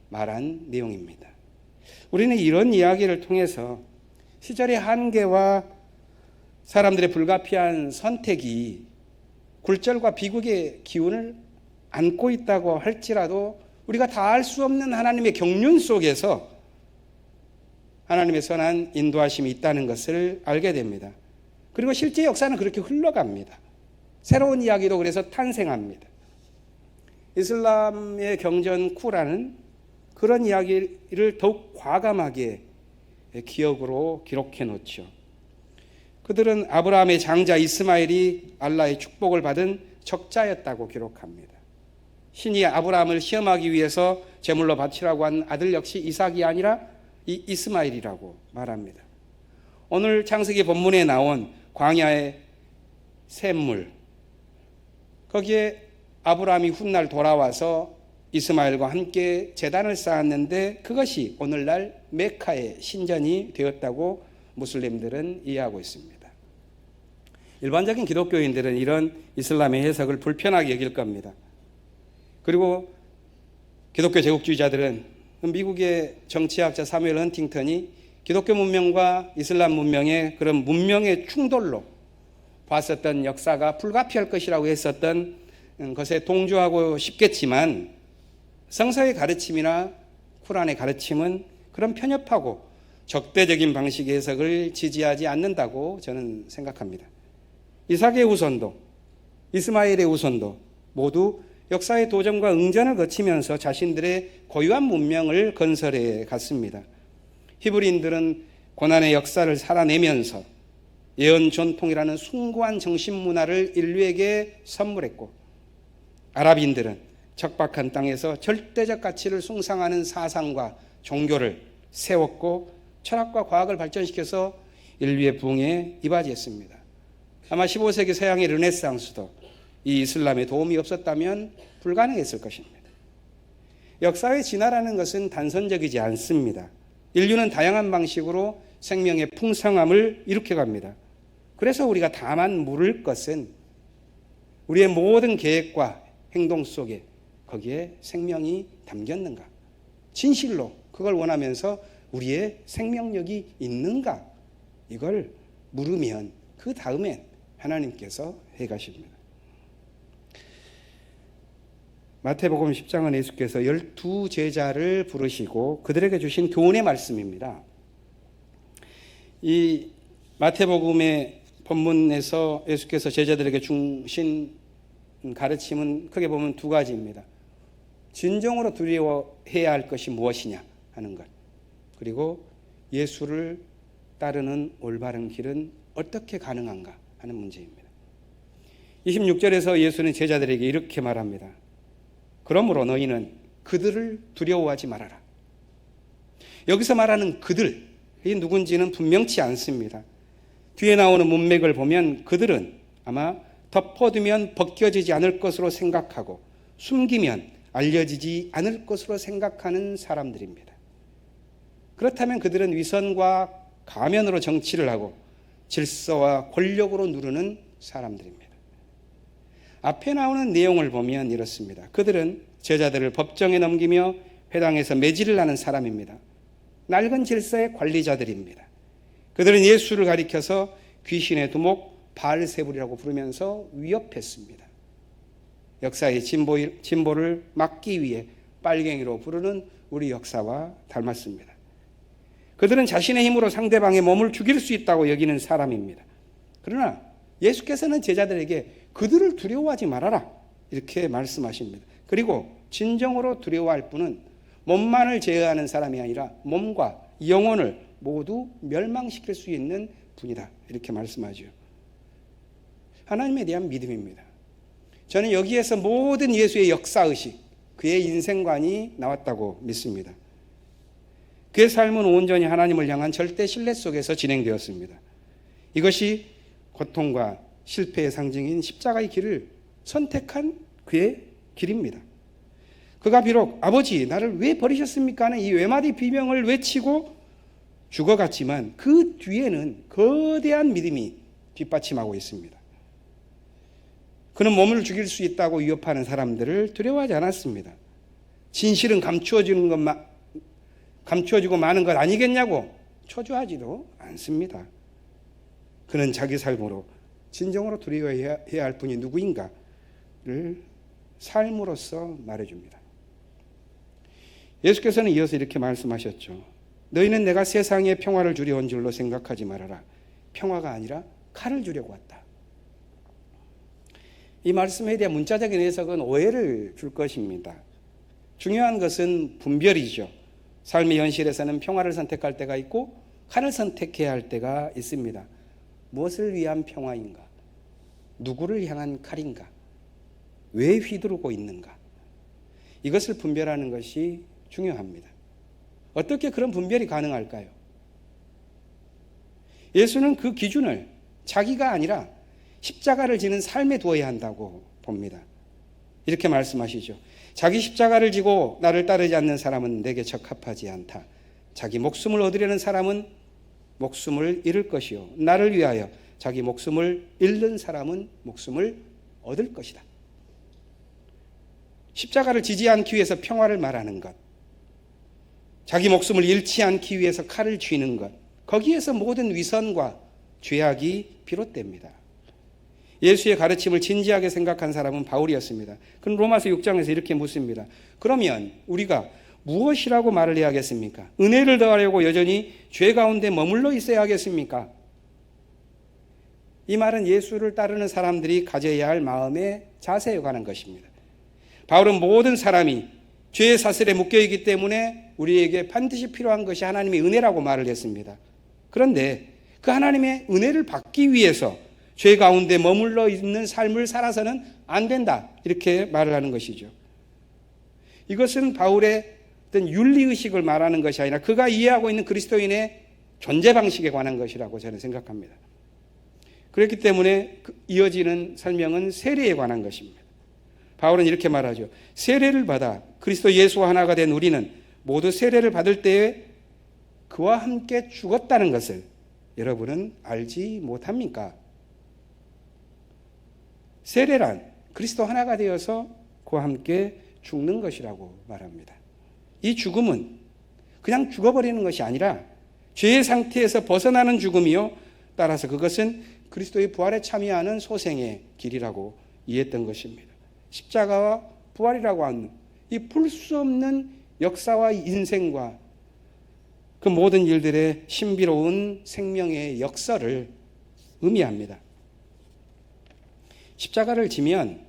말한 내용입니다. 우리는 이런 이야기를 통해서 시절의 한계와 사람들의 불가피한 선택이 굴절과 비극의 기운을 안고 있다고 할지라도 우리가 다 알 수 없는 하나님의 경륜 속에서 하나님의 선한 인도하심이 있다는 것을 알게 됩니다. 그리고 실제 역사는 그렇게 흘러갑니다. 새로운 이야기도 그래서 탄생합니다. 이슬람의 경전 쿠란은 그런 이야기를 더욱 과감하게 기억으로 기록해 놓죠. 그들은 아브라함의 장자 이스마엘이 알라의 축복을 받은 적자였다고 기록합니다. 신이 아브라함을 시험하기 위해서 제물로 바치라고 한 아들 역시 이삭이 아니라 이 이스마엘이라고 말합니다. 오늘 창세기 본문에 나온 광야의 샘물, 거기에 아브라함이 훗날 돌아와서 이스마엘과 함께 제단을 쌓았는데 그것이 오늘날 메카의 신전이 되었다고 무슬림들은 이해하고 있습니다. 일반적인 기독교인들은 이런 이슬람의 해석을 불편하게 여길 겁니다. 그리고 기독교 제국주의자들은 미국의 정치학자 사무엘 헌팅턴이 기독교 문명과 이슬람 문명의 그런 문명의 충돌로 봤었던 역사가 불가피할 것이라고 했었던 것에 동조하고 싶겠지만 성서의 가르침이나 쿠란의 가르침은 그런 편협하고 적대적인 방식의 해석을 지지하지 않는다고 저는 생각합니다. 이삭의 후손도 이스마엘의 후손도 모두 역사의 도전과 응전을 거치면서 자신들의 고유한 문명을 건설해 갔습니다. 히브리인들은 고난의 역사를 살아내면서 예언 전통이라는 숭고한 정신 문화를 인류에게 선물했고, 아랍인들은 적박한 땅에서 절대적 가치를 숭상하는 사상과 종교를 세웠고 철학과 과학을 발전시켜서 인류의 부흥에 이바지했습니다. 아마 15세기 서양의 르네상스도 이 이슬람의 도움이 없었다면 불가능했을 것입니다. 역사의 진화라는 것은 단선적이지 않습니다. 인류는 다양한 방식으로 생명의 풍성함을 일으켜갑니다. 그래서 우리가 다만 물을 것은 우리의 모든 계획과 행동 속에 거기에 생명이 담겼는가? 진실로 그걸 원하면서 우리의 생명력이 있는가? 이걸 물으면 그 다음에 하나님께서 해가십니다. 마태복음 10장은 예수께서 12제자를 부르시고 그들에게 주신 교훈의 말씀입니다. 이 마태복음의 본문에서 예수께서 제자들에게 주신 가르침은 크게 보면 두 가지입니다. 진정으로 두려워해야 할 것이 무엇이냐 하는 것, 그리고 예수를 따르는 올바른 길은 어떻게 가능한가 하는 문제입니다. 26절에서 예수는 제자들에게 이렇게 말합니다. 그러므로 너희는 그들을 두려워하지 말아라. 여기서 말하는 그들이 누군지는 분명치 않습니다. 뒤에 나오는 문맥을 보면 그들은 아마 덮어두면 벗겨지지 않을 것으로 생각하고 숨기면 알려지지 않을 것으로 생각하는 사람들입니다. 그렇다면 그들은 위선과 가면으로 정치를 하고 질서와 권력으로 누르는 사람들입니다. 앞에 나오는 내용을 보면 이렇습니다. 그들은 제자들을 법정에 넘기며 회당에서 매질을 하는 사람입니다. 낡은 질서의 관리자들입니다. 그들은 예수를 가리켜서 귀신의 두목 바알세불이라고 부르면서 위협했습니다. 역사의 진보를 막기 위해 빨갱이로 부르는 우리 역사와 닮았습니다. 그들은 자신의 힘으로 상대방의 몸을 죽일 수 있다고 여기는 사람입니다. 그러나 예수께서는 제자들에게 그들을 두려워하지 말아라 이렇게 말씀하십니다. 그리고 진정으로 두려워할 분은 몸만을 제어하는 사람이 아니라 몸과 영혼을 모두 멸망시킬 수 있는 분이다 이렇게 말씀하죠. 하나님에 대한 믿음입니다. 저는 여기에서 모든 예수의 역사의식, 그의 인생관이 나왔다고 믿습니다. 그의 삶은 온전히 하나님을 향한 절대 신뢰 속에서 진행되었습니다. 이것이 고통과 실패의 상징인 십자가의 길을 선택한 그의 길입니다. 그가 비록 아버지 나를 왜 버리셨습니까 하는 이 외마디 비명을 외치고 죽어갔지만 그 뒤에는 거대한 믿음이 뒷받침하고 있습니다. 그는 몸을 죽일 수 있다고 위협하는 사람들을 두려워하지 않았습니다. 진실은 감추어지고 마는 것 아니겠냐고 초조하지도 않습니다. 그는 자기 삶으로 진정으로 두려워해야 할 분이 누구인가를 삶으로써 말해줍니다. 예수께서는 이어서 이렇게 말씀하셨죠. 너희는 내가 세상에 평화를 주려 온 줄로 생각하지 말아라. 평화가 아니라 칼을 주려고 왔다. 이 말씀에 대한 문자적인 해석은 오해를 줄 것입니다. 중요한 것은 분별이죠. 삶의 현실에서는 평화를 선택할 때가 있고 칼을 선택해야 할 때가 있습니다. 무엇을 위한 평화인가? 누구를 향한 칼인가? 왜 휘두르고 있는가? 이것을 분별하는 것이 중요합니다. 어떻게 그런 분별이 가능할까요? 예수는 그 기준을 자기가 아니라 십자가를 지는 삶에 두어야 한다고 봅니다. 이렇게 말씀하시죠. 자기 십자가를 지고 나를 따르지 않는 사람은 내게 적합하지 않다. 자기 목숨을 얻으려는 사람은 목숨을 잃을 것이요 나를 위하여 자기 목숨을 잃는 사람은 목숨을 얻을 것이다. 십자가를 지지 않기 위해서 평화를 말하는 것, 자기 목숨을 잃지 않기 위해서 칼을 쥐는 것, 거기에서 모든 위선과 죄악이 비롯됩니다. 예수의 가르침을 진지하게 생각한 사람은 바울이었습니다. 그럼 로마서 6장에서 이렇게 묻습니다. 그러면 우리가 무엇이라고 말을 해야 하겠습니까? 은혜를 더하려고 여전히 죄 가운데 머물러 있어야 하겠습니까? 이 말은 예수를 따르는 사람들이 가져야 할 마음의 자세에 관한 것입니다. 바울은 모든 사람이 죄의 사슬에 묶여 있기 때문에 우리에게 반드시 필요한 것이 하나님의 은혜라고 말을 했습니다. 그런데 그 하나님의 은혜를 받기 위해서 죄 가운데 머물러 있는 삶을 살아서는 안 된다, 이렇게 말을 하는 것이죠. 이것은 바울의 어떤 윤리의식을 말하는 것이 아니라 그가 이해하고 있는 그리스도인의 존재 방식에 관한 것이라고 저는 생각합니다. 그렇기 때문에 이어지는 설명은 세례에 관한 것입니다. 바울은 이렇게 말하죠. 세례를 받아 그리스도 예수와 하나가 된 우리는 모두 세례를 받을 때에 그와 함께 죽었다는 것을 여러분은 알지 못합니까? 세례란 그리스도 하나가 되어서 그와 함께 죽는 것이라고 말합니다. 이 죽음은 그냥 죽어버리는 것이 아니라 죄의 상태에서 벗어나는 죽음이요, 따라서 그것은 그리스도의 부활에 참여하는 소생의 길이라고 이해했던 것입니다. 십자가와 부활이라고 하는 이 풀 수 없는 역사와 인생과 그 모든 일들의 신비로운 생명의 역사를 의미합니다. 십자가를 지면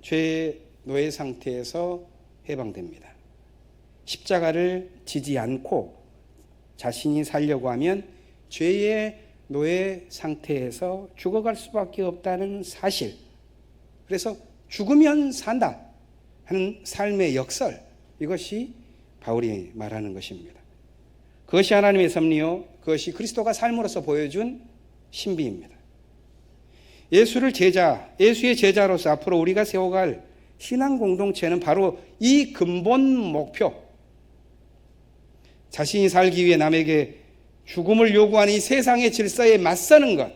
죄의 노예 상태에서 해방됩니다. 십자가를 지지 않고 자신이 살려고 하면 죄의 노예 상태에서 죽어갈 수밖에 없다는 사실, 그래서 죽으면 산다 하는 삶의 역설, 이것이 바울이 말하는 것입니다. 그것이 하나님의 섭리요, 그것이 그리스도가 삶으로서 보여준 신비입니다. 예수의 제자로서 앞으로 우리가 세워갈 신앙 공동체는 바로 이 근본 목표, 자신이 살기 위해 남에게 죽음을 요구하는 이 세상의 질서에 맞서는 것.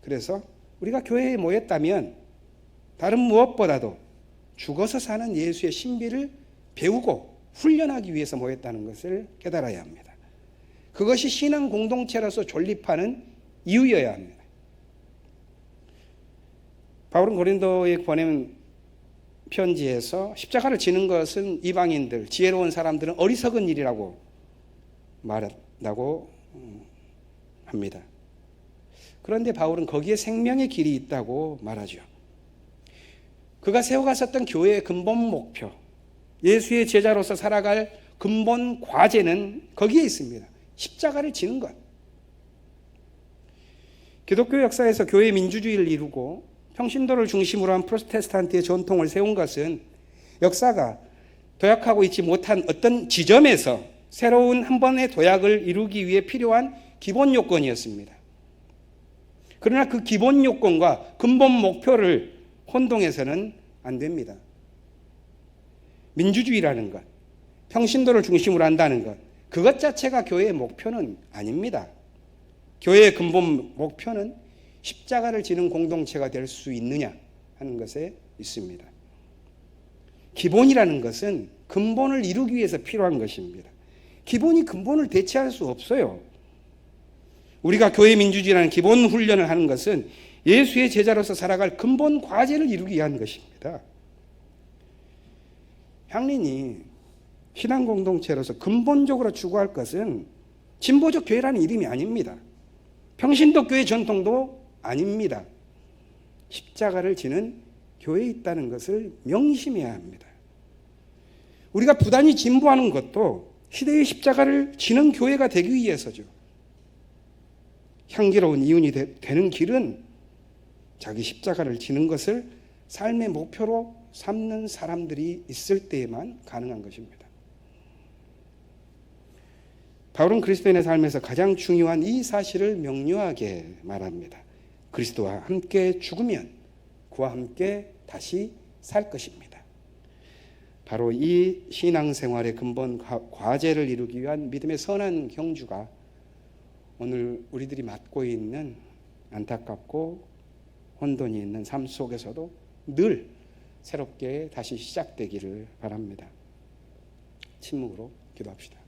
그래서 우리가 교회에 모였다면 다른 무엇보다도 죽어서 사는 예수의 신비를 배우고 훈련하기 위해서 모였다는 것을 깨달아야 합니다. 그것이 신앙 공동체로서 존립하는 이유여야 합니다. 바울은 고린도에 보낸 편지에서 십자가를 지는 것은 이방인들, 지혜로운 사람들은 어리석은 일이라고 말한다고 합니다. 그런데 바울은 거기에 생명의 길이 있다고 말하죠. 그가 세워갔었던 교회의 근본 목표, 예수의 제자로서 살아갈 근본 과제는 거기에 있습니다. 십자가를 지는 것. 기독교 역사에서 교회 민주주의를 이루고 평신도를 중심으로 한 프로테스탄트의 전통을 세운 것은 역사가 도약하고 있지 못한 어떤 지점에서 새로운 한 번의 도약을 이루기 위해 필요한 기본 요건이었습니다. 그러나 그 기본 요건과 근본 목표를 혼동해서는 안 됩니다. 민주주의라는 것, 평신도를 중심으로 한다는 것, 그것 자체가 교회의 목표는 아닙니다. 교회의 근본 목표는 십자가를 지는 공동체가 될 수 있느냐 하는 것에 있습니다. 기본이라는 것은 근본을 이루기 위해서 필요한 것입니다. 기본이 근본을 대체할 수 없어요. 우리가 교회 민주주의라는 기본 훈련을 하는 것은 예수의 제자로서 살아갈 근본 과제를 이루기 위한 것입니다. 향린이 신앙 공동체로서 근본적으로 추구할 것은 진보적 교회라는 이름이 아닙니다. 평신도 교회 전통도 아닙니다. 십자가를 지는 교회에 있다는 것을 명심해야 합니다. 우리가 부단히 진보하는 것도 시대의 십자가를 지는 교회가 되기 위해서죠. 향기로운 이윤이 되는 길은 자기 십자가를 지는 것을 삶의 목표로 삼는 사람들이 있을 때에만 가능한 것입니다. 바울은 그리스도인의 삶에서 가장 중요한 이 사실을 명료하게 말합니다. 그리스도와 함께 죽으면 그와 함께 다시 살 것입니다. 바로 이 신앙생활의 근본 과제를 이루기 위한 믿음의 선한 경주가 오늘 우리들이 맡고 있는 안타깝고 혼돈이 있는 삶 속에서도 늘 새롭게 다시 시작되기를 바랍니다. 침묵으로 기도합시다.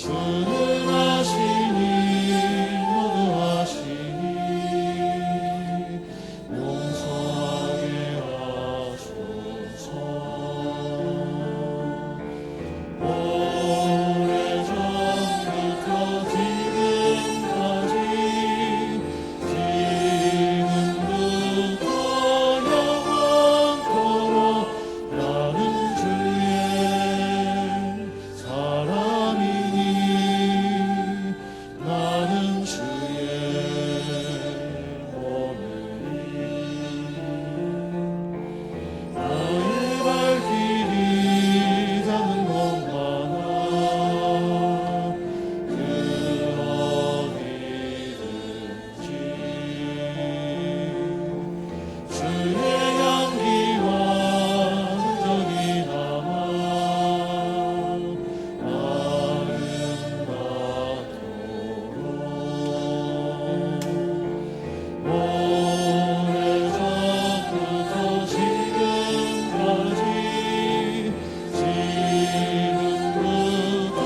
주는 하시니 모두 하시니 용서하게 하소서. 오래전부터 지금까지 지금부터 영원토록 나는 주의 사람이니 나는 주의 몸이니 나의 발길이 닿는 곳마다 그 어디든지 주의 향기와 흔적이 남아 아름답도록 오래전부터 지금까지 지금부터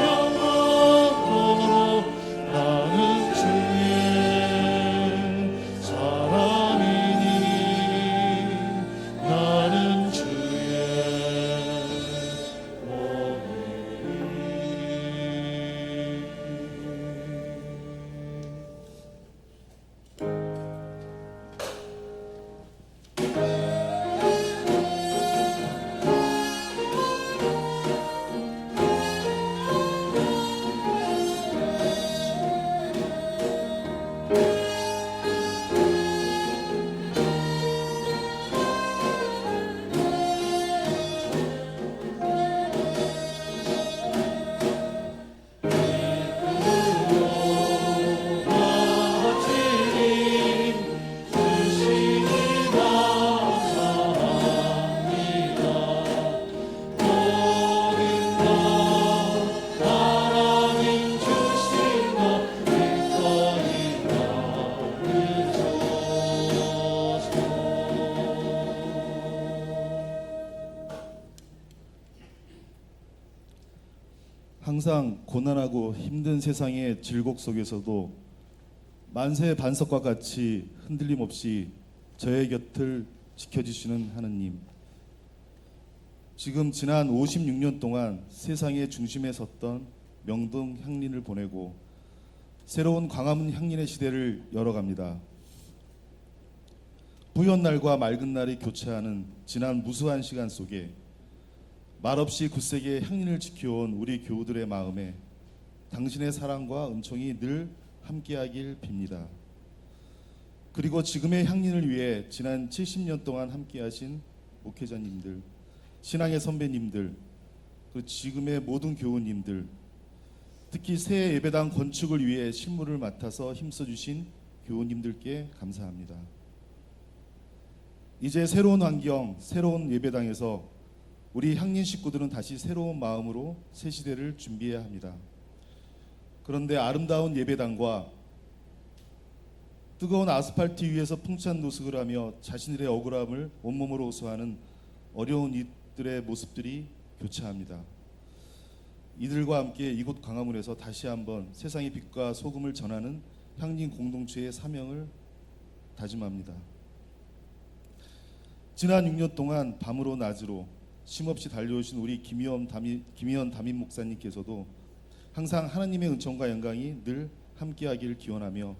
영원토록 나는 주의 사람이니 나는 주의 주님 주시니 감사합니다. 모든 것 하나님 주신 것 기꺼이 나누소서. 항상 고난하고 힘든 세상의 질곡 속에서도 만세의 반석과 같이 흔들림 없이 저의 곁을 지켜주시는 하느님, 지금 지난 56년 동안 세상의 중심에 섰던 명동 향린을 보내고 새로운 광화문 향린의 시대를 열어갑니다. 뿌연 날과 맑은 날이 교차하는 지난 무수한 시간 속에 말없이 굳세게 향린을 지켜온 우리 교우들의 마음에 당신의 사랑과 은총이 늘 함께하길 빕니다. 그리고 지금의 향린을 위해 지난 70년 동안 함께하신 목회자님들, 신앙의 선배님들, 그리고 지금의 모든 교우님들, 특히 새 예배당 건축을 위해 실무를 맡아서 힘써주신 교우님들께 감사합니다. 이제 새로운 환경, 새로운 예배당에서 우리 향린 식구들은 다시 새로운 마음으로 새 시대를 준비해야 합니다. 그런데 아름다운 예배당과 뜨거운 아스팔트 위에서 풍찬 노숙을 하며 자신들의 억울함을 온몸으로 호소하는 어려운 이들의 모습들이 교차합니다. 이들과 함께 이곳 광화문에서 다시 한번 세상의 빛과 소금을 전하는 향린 공동체의 사명을 다짐합니다. 지난 6년 동안 밤으로 낮으로 쉼없이 달려오신 우리 김희원 담임 목사님께서도 항상 하나님의 은총과 영광이 늘 함께하기를 기원하며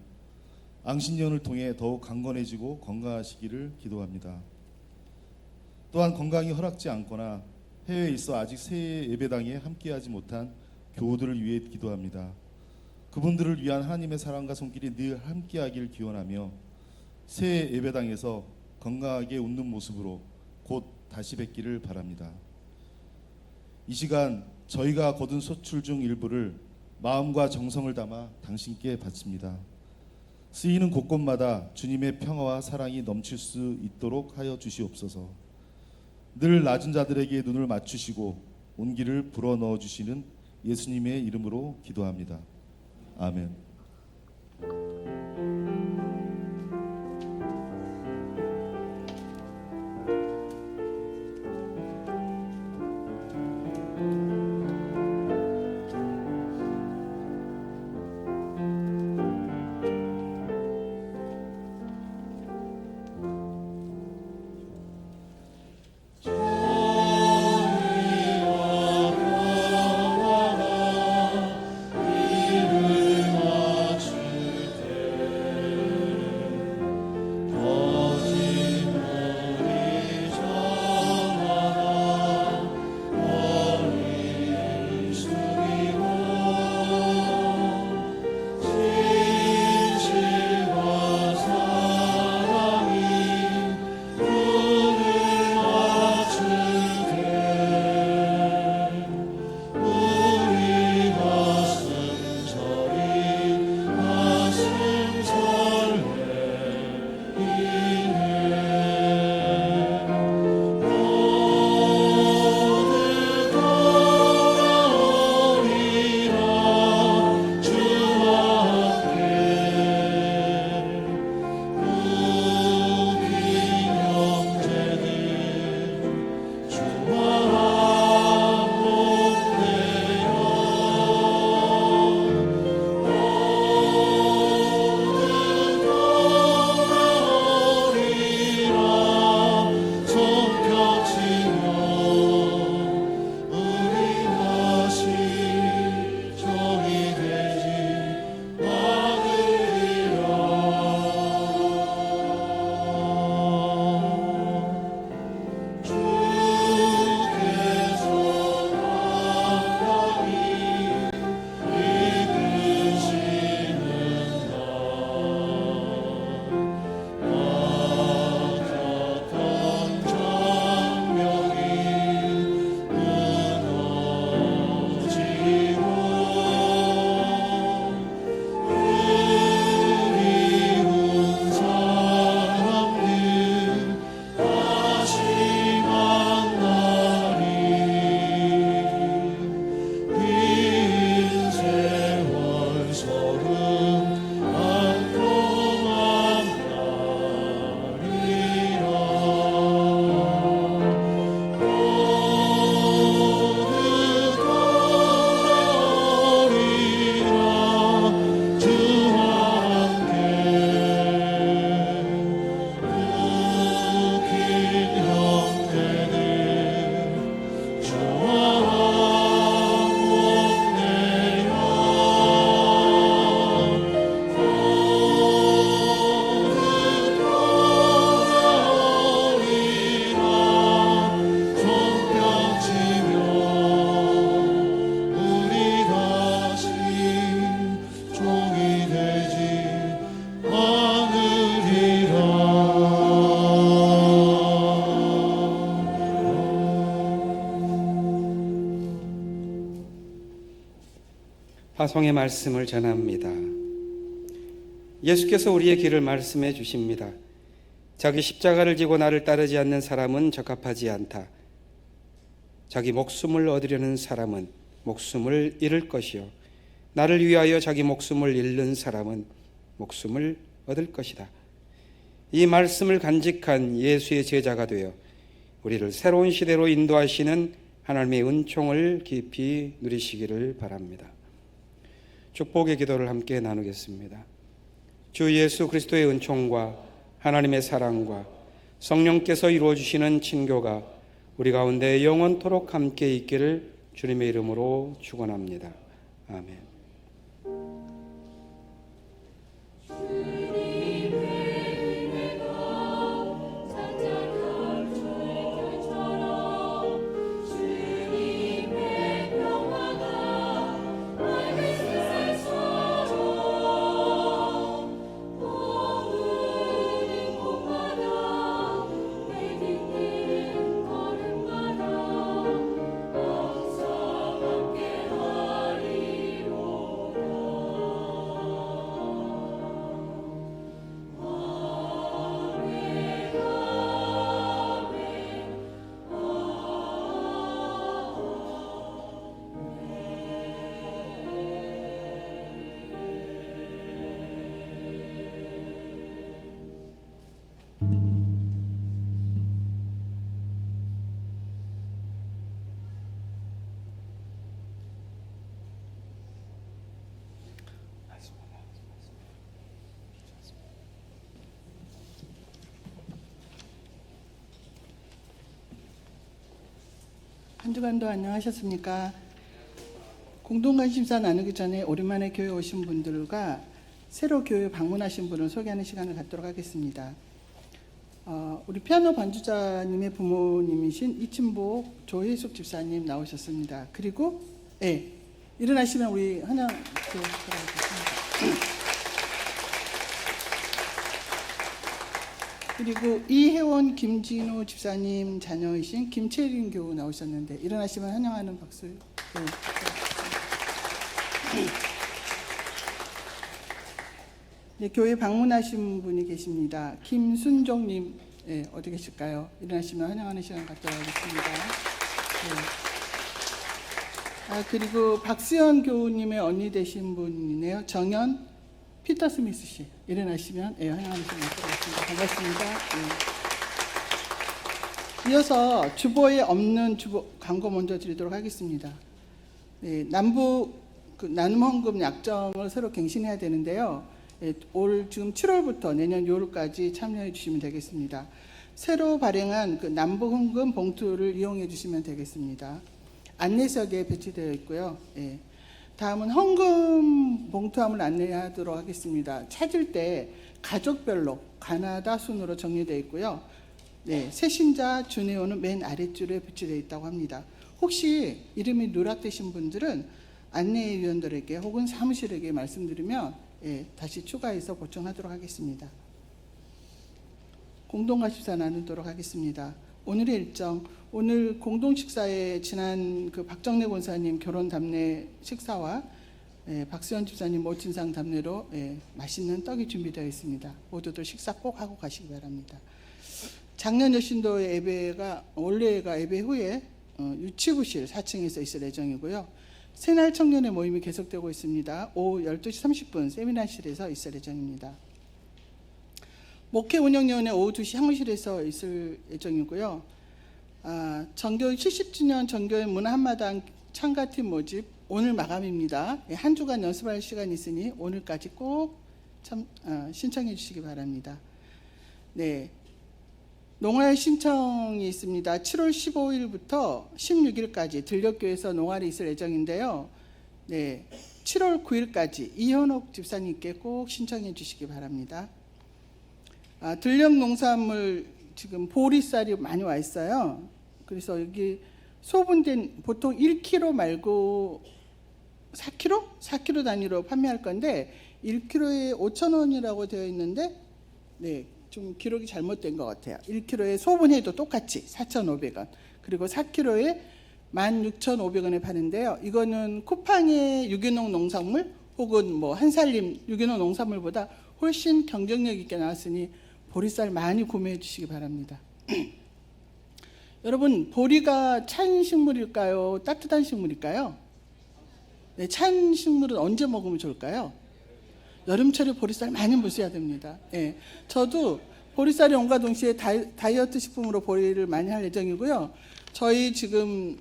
앙신년을 통해 더욱 강건해지고 건강하시기를 기도합니다. 또한 건강이 허락지 않거나 해외에 있어 아직 새 예배당에 함께하지 못한 교우들을 위해 기도합니다. 그분들을 위한 하나님의 사랑과 손길이 늘 함께하기를 기원하며 새 예배당에서 건강하게 웃는 모습으로 곧 다시 뵙기를 바랍니다. 이 시간 저희가 거둔 소출 중 일부를 마음과 정성을 담아 당신께 바칩니다. 쓰이는 곳곳마다 주님의 평화와 사랑이 넘칠 수 있도록 하여 주시옵소서. 늘 낮은 자들에게 눈을 맞추시고 온기를 불어넣어 주시는 예수님의 이름으로 기도합니다. 아멘. 파송의 말씀을 전합니다. 예수께서 우리의 길을 말씀해 주십니다. 자기 십자가를 지고 나를 따르지 않는 사람은 적합하지 않다. 자기 목숨을 얻으려는 사람은 목숨을 잃을 것이요 나를 위하여 자기 목숨을 잃는 사람은 목숨을 얻을 것이다. 이 말씀을 간직한 예수의 제자가 되어 우리를 새로운 시대로 인도하시는 하나님의 은총을 깊이 누리시기를 바랍니다. 축복의 기도를 함께 나누겠습니다. 주 예수 그리스도의 은총과 하나님의 사랑과 성령께서 이루어 주시는 친교가 우리 가운데 영원토록 함께 있기를 주님의 이름으로 축원합니다. 아멘. 한 주간도 안녕하셨습니까? 공동관심사 나누기 전에 오랜만에 교회 오신 분들과 새로 교회 방문하신 분을 소개하는 시간을 갖도록 하겠습니다. 우리 피아노 반주자님의 부모님이신 이친복 조혜숙 집사님 나오셨습니다. 그리고 일어나시면 우리 한양 들어가겠습니다. 그리고 이혜원 김진호 집사님 자녀이신 김채린 교우 나오셨는데 일어나시면 환영하는 박수. 네, 교회 방문하신 분이 계십니다. 김순종님 어디 계실까요? 일어나시면 환영하는 시간 갖도록 하겠습니다. 네. 그리고 박수현 교우님의 언니 되신 분이네요. 정연 피터 스미스 씨 일어나시면 환영하는 시간 갖도록 하겠습니다. 반갑습니다. 네. 이어서 주보에 없는 주보 광고 먼저 드리도록 하겠습니다. 네, 남북 나눔 헌금 약정을 새로 갱신해야 되는데요. 올 지금 7월부터 내년 6월까지 참여해 주시면 되겠습니다. 새로 발행한 남북 헌금 봉투를 이용해 주시면 되겠습니다. 안내석에 배치되어 있고요. 다음은 헌금 봉투함을 안내하도록 하겠습니다. 찾을 때 가족별로 가나다 순으로 정리되어 있고요. 네, 새신자 준회원은 맨 아랫줄에 배치되어 있다고 합니다. 혹시 이름이 누락되신 분들은 안내위원들에게 혹은 사무실에게 말씀드리면 다시 추가해서 보충하도록 하겠습니다. 공동가십사 나누도록 하겠습니다. 오늘의 일정, 오늘 공동식사에 지난 박정래 권사님 결혼 답례 식사와 박수현 집사님 모친상 답례로 맛있는 떡이 준비되어 있습니다. 모두들 식사 꼭 하고 가시기 바랍니다. 작년 여신도의 예배가 원래가 예배 후에 유치부실 4층에서 있을 예정이고요. 새날 청년의 모임이 계속되고 있습니다. 오후 12시 30분 세미나실에서 있을 예정입니다. 목회 운영위원회 오후 2시 향후실에서 있을 예정이고요. 전교회 70주년 전교회 문화 한마당 참가팀 모집 오늘 마감입니다. 한 주간 연습할 시간이 있으니 오늘까지 꼭 신청해 주시기 바랍니다. 네, 농활 신청이 있습니다. 7월 15일부터 16일까지 들녘교회에서 농활이 있을 예정인데요. 네, 7월 9일까지 이현옥 집사님께 꼭 신청해 주시기 바랍니다. 들녘 농산물 지금 보리쌀이 많이 와 있어요. 그래서 여기 소분된 보통 1kg 말고 4kg? 4kg 단위로 판매할 건데 1kg에 5,000원이라고 되어 있는데 네, 좀 기록이 잘못된 것 같아요. 1kg에 소분해도 똑같이 4,500원. 그리고 4kg에 16,500원에 파는데요. 이거는 쿠팡의 유기농 농산물 혹은 뭐 한살림 유기농 농산물보다 훨씬 경쟁력 있게 나왔으니 보리쌀 많이 구매해 주시기 바랍니다. 여러분, 보리가 찬 식물일까요? 따뜻한 식물일까요? 네, 찬 식물은 언제 먹으면 좋을까요? 여름철에 보리쌀 많이 드셔야 됩니다. 예, 저도 보리쌀이 온과 동시에 다이어트 식품으로 보리를 많이 할 예정이고요. 저희 지금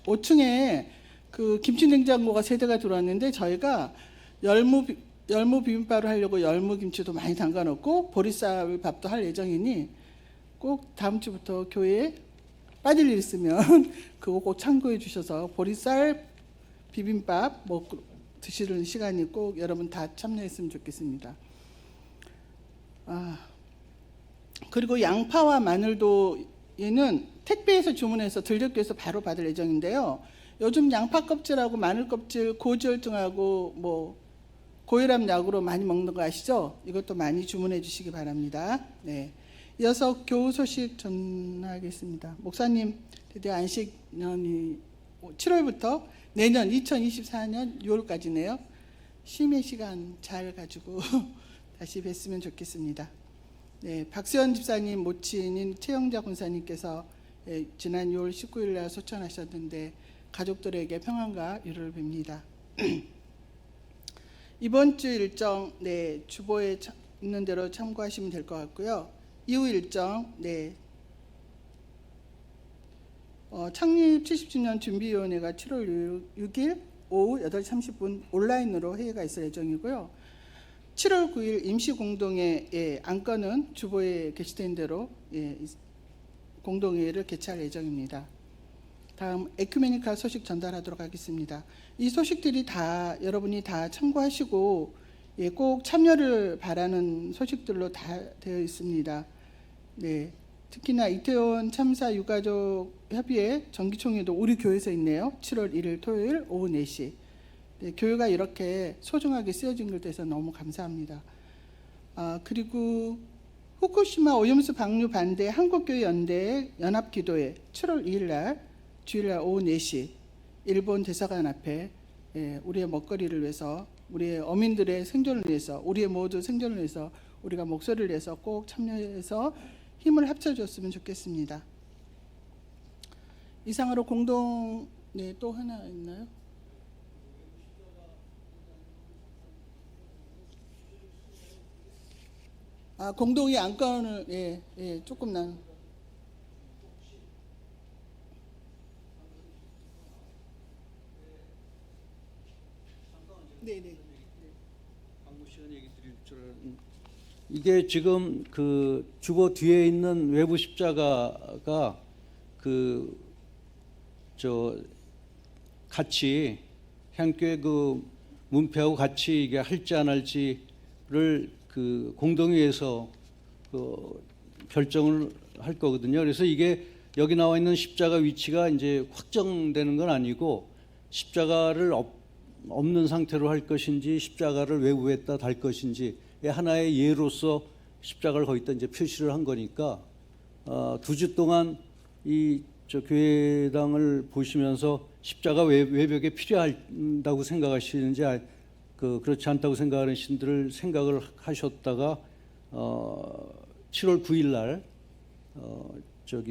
5층에 그 김치 냉장고가 3대가 들어왔는데 저희가 열무 비빔밥을 하려고 열무 김치도 많이 담가 놓고 보리쌀 밥도 할 예정이니 꼭 다음 주부터 교회에 빠질 일 있으면 그거 꼭 참고해 주셔서 보리쌀 비빔밥 드시는 시간이 꼭 여러분 다 참여했으면 좋겠습니다. 그리고 양파와 마늘도 얘는 택배에서 주문해서 들녘교에서 바로 받을 예정인데요. 요즘 양파 껍질하고 마늘 껍질 고지혈증하고 뭐 고혈압 약으로 많이 먹는 거 아시죠? 이것도 많이 주문해 주시기 바랍니다. 네. 이어서 교우 소식 전하겠습니다. 목사님 드디어 안식년이 7월부터 내년 2024년 6월까지네요. 쉼의 시간 잘 가지고 다시 뵀으면 좋겠습니다. 네, 박수현 집사님 모친인 최영자 권사님께서 지난 6월 19일 날 소천하셨는데 가족들에게 평안과 위로를 빕니다. 이번 주 일정 주보에 있는 대로 참고하시면 될 것 같고요. 이후 일정 창립 70주년 준비위원회가 7월 6일 오후 8시 30분 온라인으로 회의가 있을 예정이고요. 7월 9일 임시공동회 안건은 주보에 게시된 대로 공동회의를 개최할 예정입니다. 다음 에큐메니카 소식 전달하도록 하겠습니다. 이 소식들이 다 여러분이 다 참고하시고 꼭 참여를 바라는 소식들로 다 되어 있습니다. 네, 특히나 이태원 참사 유가족 협의회 정기총회도 우리 교회에서 있네요. 7월 1일 토요일 오후 4시. 네, 교회가 이렇게 소중하게 쓰여진 것에 대해서 너무 감사합니다. 그리고 후쿠시마 오염수 방류 반대 한국교회 연대 연합기도회 7월 2일 날 주일날 오후 4시 일본 대사관 앞에 우리의 먹거리를 위해서 우리의 어민들의 생존을 위해서 우리의 모두 생존을 위해서 우리가 목소리를 내서 꼭 참여해서 힘을 합쳐줬으면 좋겠습니다. 이상으로 공동 또 하나 있나요? 공동의 안건을 조금 네네. 이게 지금 그 주보 뒤에 있는 외부 십자가가 같이 향교회 그 문패하고 같이 이게 할지 안 할지를 그 공동회에서 결정을 할 거거든요. 그래서 이게 여기 나와 있는 십자가 위치가 이제 확정되는 건 아니고 십자가를 없는 상태로 할 것인지 십자가를 외부에다 달 것인지 하나의 예로서 십자가를 거기다 이제 표시를 한 거니까 2주 동안 이 교회당을 보시면서 십자가 외벽에 필요하다고 생각하시는지 그렇지 않다고 생각하는 분들을 생각을 하셨다가 7월 9일 날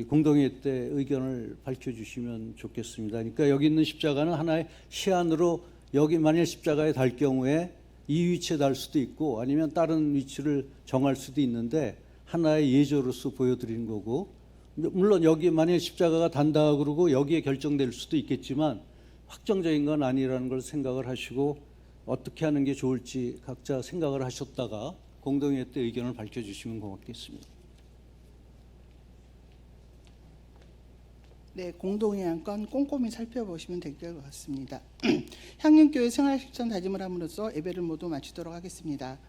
공동회 때 의견을 밝혀주시면 좋겠습니다. 그러니까 여기 있는 십자가는 하나의 시안으로 여기 만일 십자가에 달 경우에 이 위치에 달 수도 있고 아니면 다른 위치를 정할 수도 있는데 하나의 예조로서 보여드리는 거고, 물론 여기 만일 십자가가 단다 그러고 여기에 결정될 수도 있겠지만 확정적인 건 아니라는 걸 생각을 하시고 어떻게 하는 게 좋을지 각자 생각을 하셨다가 공동회 때 의견을 밝혀주시면 고맙겠습니다. 네, 공동회 안건 꼼꼼히 살펴보시면 될 것 같습니다. 향림교회 생활실천 다짐을 함으로써 예배를 모두 마치도록 하겠습니다.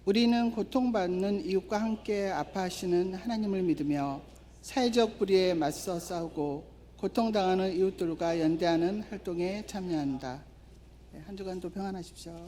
우리는 고통받는 이웃과 함께 아파하시는 하나님을 믿으며 사회적 불의에 맞서 싸우고 고통당하는 이웃들과 연대하는 활동에 참여한다. 한 주간도 평안하십시오.